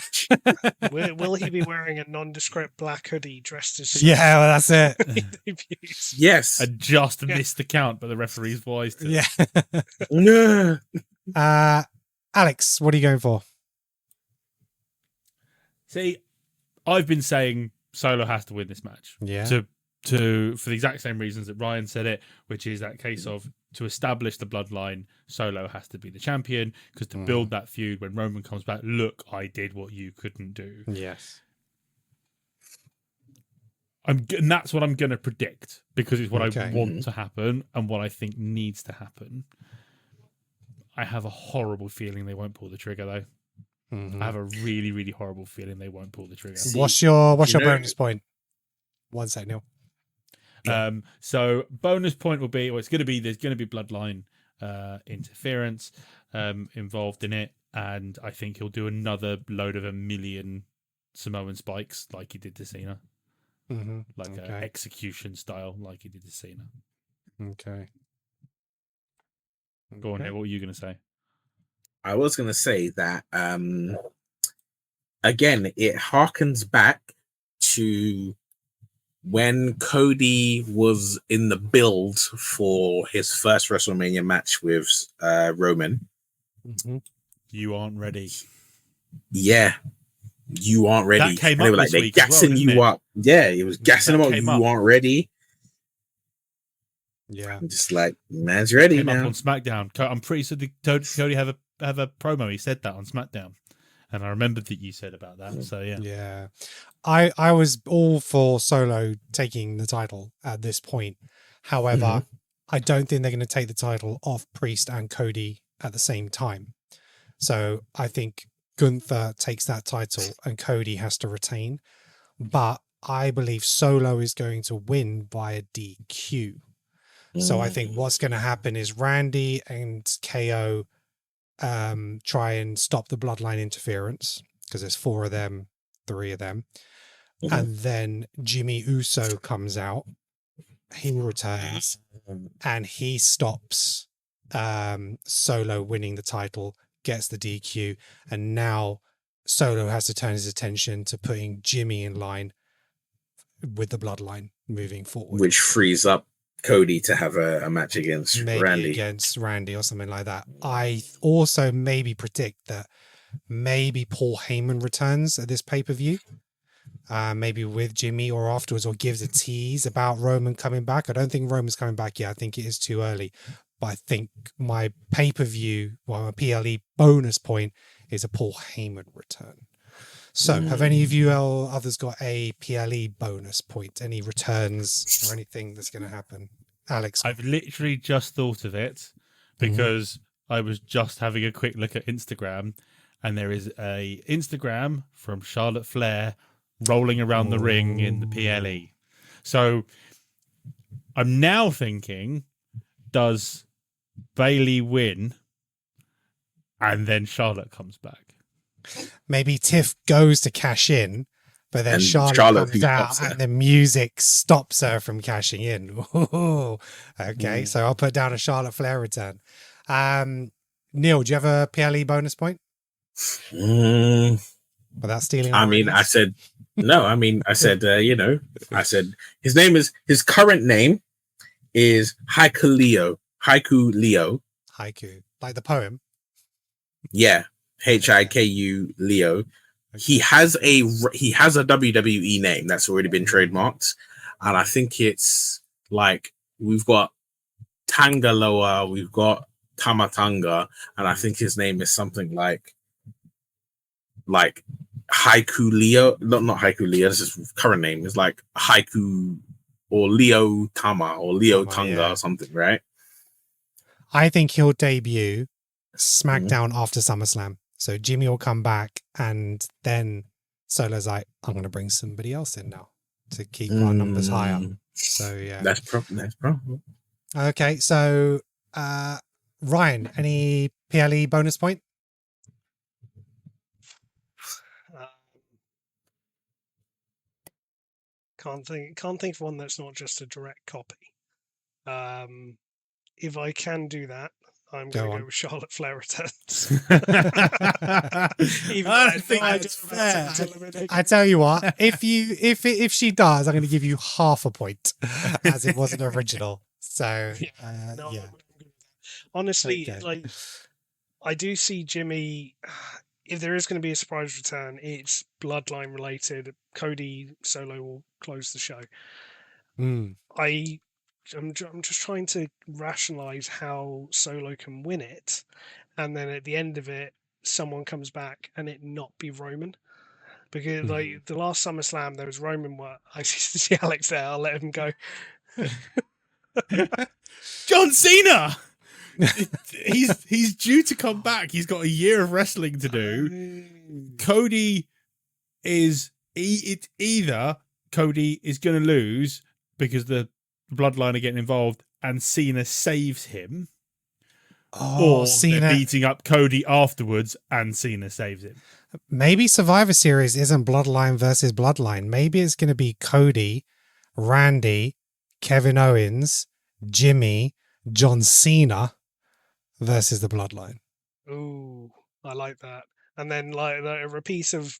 S3: it.
S1: Will he be wearing a nondescript black hoodie dressed as
S3: Yeah, well, that's it.
S1: debuts?
S5: Yes.
S2: I just missed the count, but the referee's voice.
S3: Yeah.
S5: No.
S3: Alex, what are you going for?
S2: See, I've been saying Solo has to win this match.
S3: Yeah.
S2: To for the exact same reasons that Ryan said it, which is that case of to establish the bloodline, Solo has to be the champion, because to build that feud when Roman comes back, look, I did what you couldn't do.
S3: Yes.
S2: And that's what I'm going to predict, because it's what I want
S5: Mhm.
S2: to happen and what I think needs to happen. I have a horrible feeling they won't pull the trigger, though.
S3: Mhm.
S2: I have a really, really horrible feeling they won't pull the trigger.
S5: See,
S3: What's your
S5: you know-
S3: bonus point? 1 sec, Neil.
S2: So bonus point will be, there's going to be bloodline interference involved in it, and I think he'll do another load of 1,000,000 Samoan spikes like he did to Cena, like a execution style like he did to Cena.
S3: Okay.
S2: Go on here. What were you going to say?
S5: I was going to say that again, it harkens back to when Cody was in the build for his first WrestleMania match with Roman.
S2: You aren't ready.
S5: Yeah, you aren't ready.
S2: That came
S5: and they
S2: up
S5: were like,
S2: this
S5: they're
S2: week as well,
S5: gassing
S2: didn't
S5: you
S2: it?
S5: up. Yeah, it was gassing
S2: That
S5: them up.
S2: came
S5: You
S2: up.
S5: aren't ready.
S3: Yeah.
S5: I'm just like, man's ready
S2: Came
S5: now.
S2: up on SmackDown. I'm pretty sure Cody have a promo. He said that on SmackDown, and I remembered that you said about that. So yeah.
S3: Yeah. I was all for Solo taking the title at this point. However, I don't think they're going to take the title off Priest and Cody at the same time. So I think Gunther takes that title and Cody has to retain. But I believe Solo is going to win by a DQ. So I think what's going to happen is Randy and KO try and stop the bloodline interference, because there's 4 of them, 3 of them. And then Jimmy Uso comes out. He returns and he stops Solo winning the title, gets the DQ, and now Solo has to turn his attention to putting Jimmy in line with the bloodline moving forward.
S5: Which frees up Cody to have a match against
S3: Maybe
S5: Randy.
S3: against Randy or something like that. I also maybe predict that maybe Paul Heyman returns at this pay-per-view. Maybe with Jimmy or afterwards, or gives a tease about Roman coming back. I don't think Roman's coming back yet. I think it is too early. But I think my pay-per-view, my PLE bonus point is a Paul Heyman return. So have any of you others got a PLE bonus point? Any returns or anything that's going to happen? Alex?
S2: I've literally just thought of it because I was just having a quick look at Instagram, and there is a Instagram from Charlotte Flair rolling around the ring in the PLE. So I'm now thinking, does Bailey win and then Charlotte comes back?
S3: Maybe Tiff goes to cash in, but then
S5: And
S3: Charlotte
S5: Charlotte
S3: comes out
S5: stops her.
S3: and the music stops her from cashing in. Ooh, okay, so I'll put down a Charlotte Flair return. Neil, do you have a PLE bonus point? Without stealing
S5: I mean, I said no. I mean, I said I said his current name is Haiku Leo.
S3: Haiku, like the poem.
S5: Yeah, Hiku Leo. He has a WWE name that's already been trademarked, and I think it's like we've got Tangaloa, we've got Tamatanga, and I think his name is something like Haiku Leo. Not Haiku Leo. This is his current name. Is like Haiku or Leo Tama or Leo Tunga or something, right?
S3: I think he'll debut SmackDown after SummerSlam. So Jimmy will come back, and then Solo's like, I'm going to bring somebody else in now to keep our numbers higher. So yeah,
S5: that's probably.
S3: Okay, so Ryan, any PLE bonus point?
S1: Can't think of one that's not just a direct copy. If I can do that, I'm
S3: Go
S1: going to
S3: on.
S1: go with Charlotte Flair returns. Even
S2: I
S1: though
S2: don't think
S1: I
S2: that's
S1: do about
S2: fair.
S1: elimination.
S3: I tell you what, if she does, I'm going to give you half a point, as it wasn't original. So
S1: No,
S3: yeah,
S1: I'm good with that. Honestly,
S3: Okay.
S1: like I do see Jimmy. If there is going to be a surprise return, it's Bloodline related. Cody Solo will close the show.
S3: Mm.
S1: I'm just trying to rationalize how Solo can win it, and then at the end of it, someone comes back and it not be Roman. Because like the last SummerSlam, there was Roman. What I see Alex there. I'll let him go.
S2: John Cena. He's due to come back. He's got a year of wrestling to do. Cody is either Cody is going to lose because the Bloodline are getting involved and Cena saves him, or
S3: Cena
S2: they're beating up Cody afterwards and Cena saves him.
S3: Maybe Survivor Series isn't Bloodline versus Bloodline. Maybe it's going to be Cody, Randy, Kevin Owens, Jimmy, John Cena versus the Bloodline.
S1: Ooh, I like that. And then like a repeat of,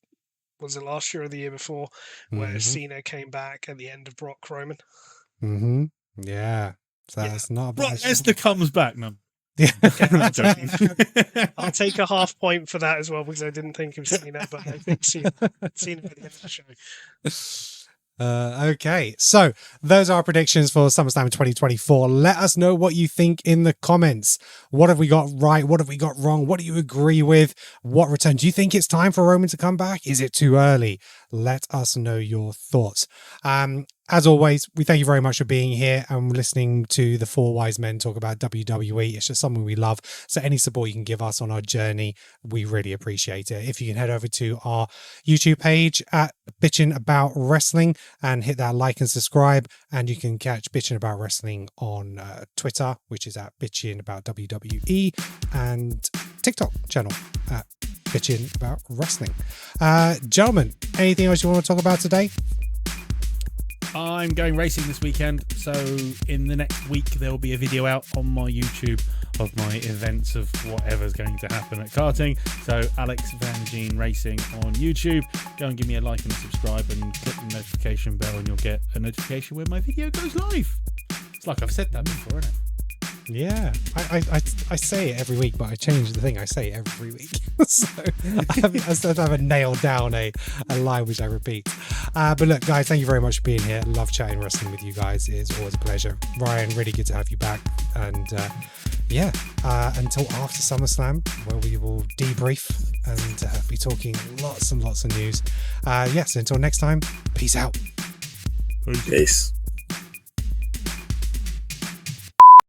S1: was it last year or the year before, where Cena came back at the end of Brock Roman?
S3: Mm-hmm. Yeah. So
S1: Yeah.
S3: it's not a
S2: Brock
S3: bad
S2: Lesnar comes back, man.
S3: Yeah.
S1: I'll take a half point for that as well because I didn't think of Cena, but I think Cena at the end of the show.
S3: Okay, so those are our predictions for SummerSlam 2024. Let us know what you think in the comments. What have we got right? What have we got wrong? What do you agree with? What return? Do you think it's time for Roman to come back? Is it too early? Let us know your thoughts. As always, we thank you very much for being here and listening to the four wise men talk about WWE. It's just something we love. So any support you can give us on our journey, we really appreciate it. If you can head over to our YouTube page at Bitchin About Wrestling and hit that like and subscribe, and you can catch Bitchin About Wrestling on Twitter, which is at Bitchin About WWE, and TikTok channel at Bitchin About Wrestling. Gentlemen, anything else you want to talk about today?
S2: I'm going racing this weekend, so in the next week there'll be a video out on my YouTube of my events of whatever's going to happen at karting. So Alex Van Gene Racing on YouTube. Go and give me a like and a subscribe and click the notification bell and you'll get a notification when my video goes live. It's like I've said that before, isn't it?
S3: Yeah, I say it every week, but I change the thing. I say it every week. So I still haven't nailed down a line which I repeat. But look, guys, thank you very much for being here. Love chatting wrestling with you guys. It's always a pleasure. Ryan, really good to have you back. And until after SummerSlam, where we will debrief and be talking lots and lots of news. Yes, until next time, peace out.
S5: Peace.